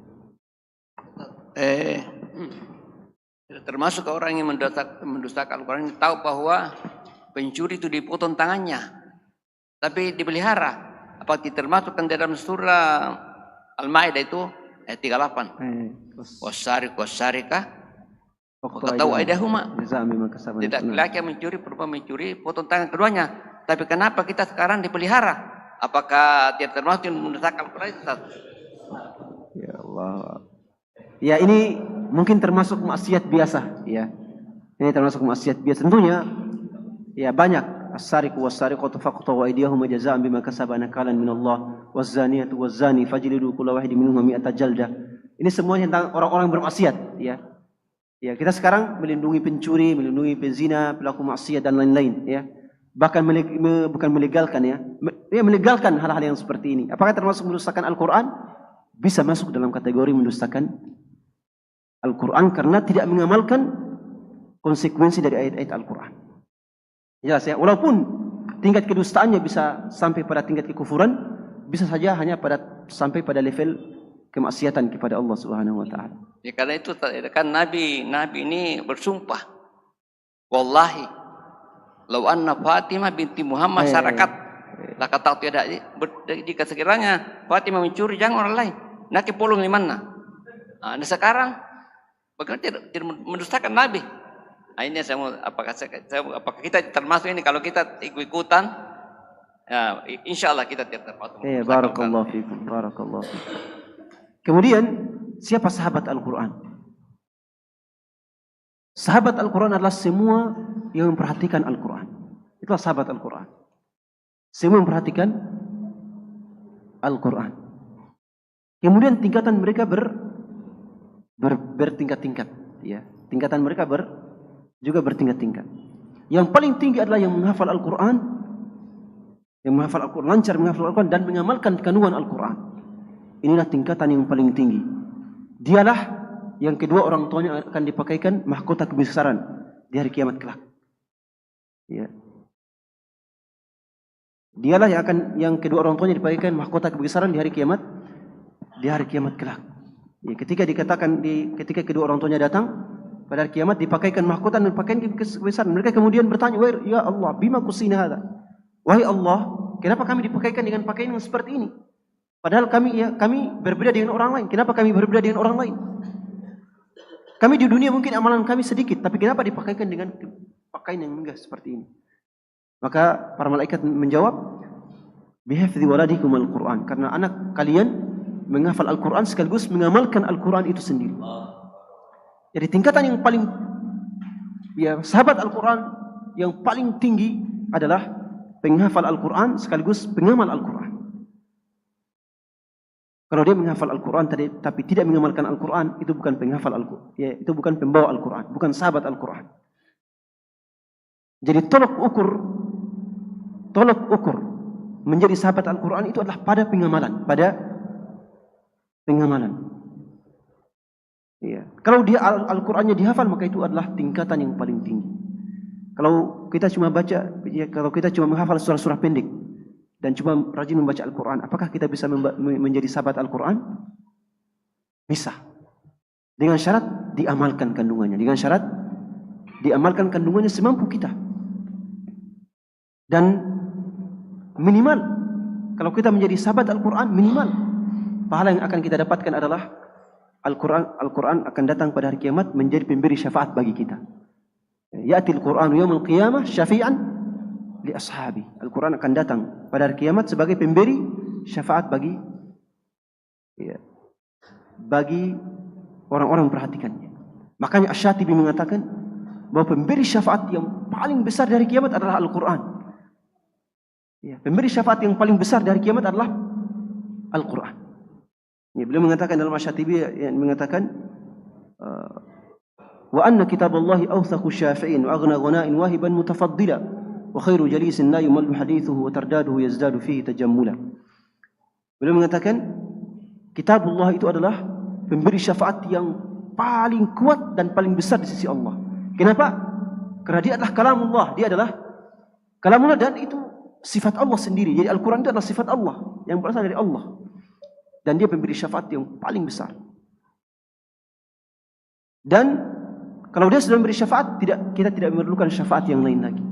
Termasuk orang yang mendustakan Al-Quran tahu bahwa pencuri itu dipotong tangannya, tapi dipelihara. Apakah termasuk dalam surah Al-Maidah itu ayat 38? Wasariq wasariqah faqta'u aydahuma. Tidak laki yang mencuri, perempuan mencuri, potong tangan keduanya. Tapi kenapa kita sekarang dipelihara? Apakah tidak termasuk yang mendustakan Al-Quran itu? Ya Allah. Ya ini mungkin termasuk maksiat biasa. Ya, ini termasuk maksiat biasa. Tentunya, ya banyak. As-sariqu was-sariqatu faqta'u aydiyahuma jazaa'an bima kasaba nakalan minallah. Waz-zaniyatu waz-zani fajlidu kulla wahidin minhuma mi'ata jaldah. Ini semuanya tentang orang-orang bermaksiat. Ya, ya kita sekarang melindungi pencuri, melindungi penzina, pelaku maksiat dan lain-lain. Ya. Bahkan bukan melegalkan ya, melegalkan hal-hal yang seperti ini. Apakah termasuk mendustakan Al-Quran? Bisa masuk dalam kategori mendustakan Al-Quran karena tidak mengamalkan konsekuensi dari ayat-ayat Al-Quran. Jelas ya, walaupun tingkat kedustaannya bisa sampai pada tingkat kekufuran, bisa saja hanya sampai pada level kemaksiatan kepada Allah Subhanahu wa taala. Ya, karena itu kan Nabi ini bersumpah, wallahi lau anna Fatimah binti Muhammad syarakat lakatau tidak jika sekiranya Fatimah mencuri jangan orang lain nak polong di mana. Nah, sekarang bagaimana tidak mendustakan Nabi? Nah, ini saya mau apakah kita termasuk ini kalau kita ikut-ikutan ya, insyaallah kita tidak termasuk. Barakallahu fikum, barakallahu fikum. Kemudian siapa sahabat Al-Quran? Sahabat Al-Quran adalah semua yang memperhatikan Al-Quran. Itulah sahabat Al-Quran. Semua memperhatikan Al-Quran. Kemudian tingkatan mereka bertingkat-tingkat. Ya. Tingkatan mereka juga bertingkat-tingkat. Yang paling tinggi adalah yang menghafal Al-Quran. Yang menghafal Al-Quran, lancar menghafal Al-Quran dan mengamalkan kandungan Al-Quran. Inilah tingkatan yang paling tinggi. Dialah yang kedua orang tuanya akan dipakaikan mahkota kebesaran di hari kiamat kelak. Ya. Dialah yang kedua orang tuanya dipakaikan mahkota kebesaran di hari kiamat kelak. Ya, ketika kedua orang tuanya datang pada hari kiamat dipakaikan mahkota dan pakaian kebesaran. Mereka kemudian bertanya, "Ya Allah, bima kusina hadza?" Wahai Allah, kenapa kami dipakaikan dengan pakaian yang seperti ini? Padahal kami berbeda dengan orang lain. Kenapa kami berbeda dengan orang lain? Kami di dunia mungkin amalan kami sedikit, tapi kenapa dipakaikan dengan pakaian yang megah seperti ini? Maka para malaikat menjawab, "Bihifdzi waladikum al-Qur'an." Karena anak kalian menghafal Al-Quran sekaligus mengamalkan Al-Quran itu sendiri. Jadi tingkatan yang paling sahabat Al-Quran yang paling tinggi adalah penghafal Al-Quran sekaligus pengamal Al-Quran. Kalau dia menghafal Al-Quran tapi tidak mengamalkan Al-Quran, itu bukan penghafal Al-Quran, ya, itu bukan pembawa Al-Quran, bukan sahabat Al-Quran. Jadi tolok ukur menjadi sahabat Al-Quran itu adalah pada pengamalan, Ya. Kalau dia Al-Qurannya dihafal, maka itu adalah tingkatan yang paling tinggi. Kalau kita cuma baca, kalau kita cuma menghafal surah-surah pendek dan cuma rajin membaca Al-Quran, apakah kita bisa menjadi sahabat Al-Quran? Bisa. Dengan syarat diamalkan kandungannya, dengan syarat diamalkan kandungannya semampu kita. Dan minimal, kalau kita menjadi sahabat Al-Quran, minimal pahala yang akan kita dapatkan adalah Al-Quran akan datang pada hari kiamat menjadi pemberi syafaat bagi kita. Ya'til Qur'an yaumul qiyamah syafi'an li ashabi. Al-Quran akan datang pada hari kiamat sebagai pemberi syafaat bagi orang-orang yang memperhatikannya. Makanya Asy-Syatibi mengatakan bahwa pemberi syafaat yang paling besar dari kiamat adalah Al-Quran. Ya, pemberi syafaat yang paling besar dari kiamat adalah Al-Quran. Ya, beliau mengatakan dalam Asy-Syatibi yang mengatakan wa anna kitaballahi awthaqu syafi'in wa aghna ghana'in wahiban mutafaddila wa khairu jalisin la yumallu hadithuhu wa tardaduhu yazdadu fihi tajammula. Beliau mengatakan kitabullah itu adalah pemberi syafaat yang paling kuat dan paling besar di sisi Allah. Kenapa? Karena dia adalah kalamullah, dia adalah kalamullah dan itu sifat Allah sendiri. Jadi Al-Quran itu adalah sifat Allah yang berasal dari Allah. Dan dia pemberi syafaat yang paling besar. Dan kalau dia sudah memberi syafaat, kita tidak memerlukan syafaat yang lain lagi.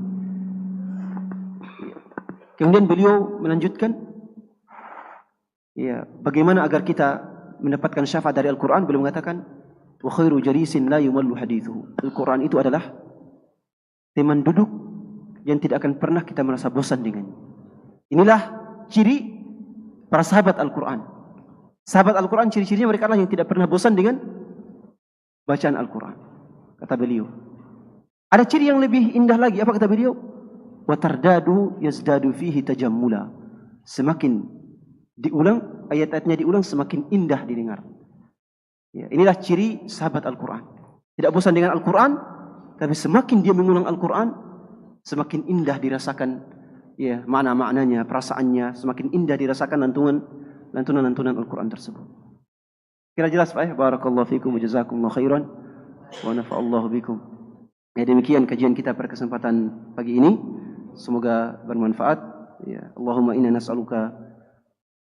Kemudian beliau melanjutkan, ya, bagaimana agar kita mendapatkan syafaat dari Al-Quran. Beliau mengatakan, wa khairu jalisin la yumallu hadithuhu. Al-Quran itu adalah teman duduk yang tidak akan pernah kita merasa bosan dengannya. Inilah ciri para sahabat Al-Quran. Sahabat Al-Quran ciri-cirinya mereka adalah yang tidak pernah bosan dengan bacaan Al-Quran. Kata beliau. Ada ciri yang lebih indah lagi. Apa kata beliau? Wa tardadu yazdadu fihi tajammula. Semakin diulang, ayat-ayatnya diulang, semakin indah didengar. Ya, inilah ciri sahabat Al-Quran. Tidak bosan dengan Al-Quran, tapi semakin dia mengulang Al-Quran, semakin indah dirasakan, ya, makna-maknanya, perasaannya, semakin indah dirasakan lantunan Al-Quran tersebut. Kira jelas Pak ya? Barakallahu fikum wa jazakumullahu khairan wa nafa'allahu bikum. Ya, demikian kajian kita pada kesempatan pagi ini. Semoga bermanfaat. Ya, Allahumma inna nas'aluka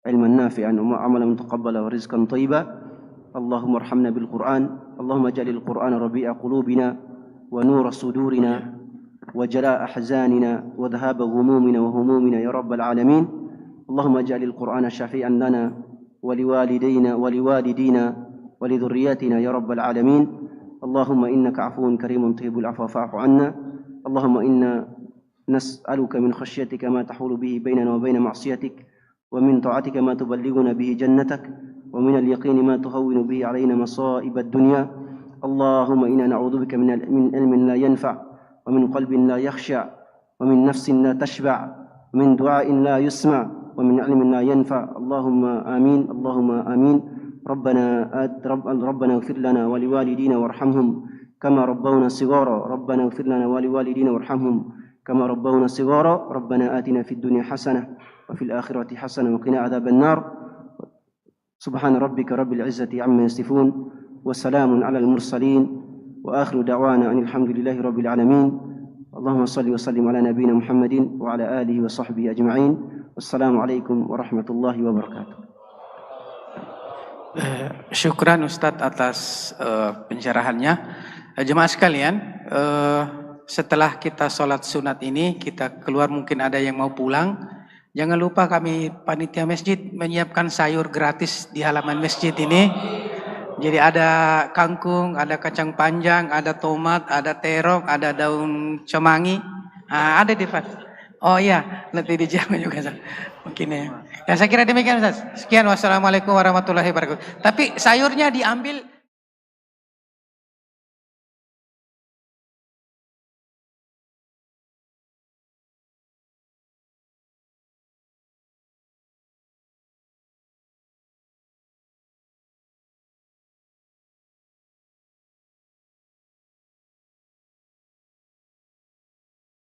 ilman nafi'an wa amalan mutaqabbala wa rizqan thayyiba. Allahumma arhamna bil Qur'an. Allahumma ja'alil Qur'ana rabi'a qulubina wa nura sudurina wa jala'a ahzanina wa dhahaba ghumumina wa humumina ya rabbal alamin. اللهم اجعل القرآن شفيعا لنا ولوالدينا ولذرياتنا يا رب العالمين. اللهم إنك عفو كريم تحب العفو فاعف عنا. اللهم إنا نسألك من خشيتك ما تحول به بيننا وبين معصيتك ومن طاعتك ما تبلغنا به جنتك ومن اليقين ما تهون به علينا مصائب الدنيا. اللهم إنا نعوذ بك من علم لا ينفع ومن قلب لا يخشع ومن نفس لا تشبع ومن دعاء لا يسمع ومن علم لا ينفع. اللهم آمين اللهم آمين. ربنا اغفر لنا ولوالدينا وارحمهم كما ربونا صغارا. ربنا اغفر لنا ولوالدينا وارحمهم كما ربونا صغارا. ربنا آتنا في الدنيا حسنة وفي الآخرة حسنة وقنا عذاب النار. سبحان ربك رب العزة عما يصفون وسلام على المرسلين وآخر دعوانا أن الحمد لله رب العالمين. اللهم صل وسلم على نبينا محمد وعلى آله وصحبه أجمعين. Wassalamualaikum warahmatullahi wabarakatuh. Syukran Ustadz atas pencerahannya. Jemaah sekalian, setelah kita sholat sunat ini, kita keluar, mungkin ada yang mau pulang. Jangan lupa kami panitia masjid menyiapkan sayur gratis di halaman masjid ini. Jadi ada kangkung, ada kacang panjang, ada tomat, ada terong, ada daun cemangi. Ada di Oh iya, nanti dijamin juga. Mungkin ya. Ya saya kira demikian Ustaz. Sekian, wassalamualaikum warahmatullahi wabarakatuh. Tapi sayurnya diambil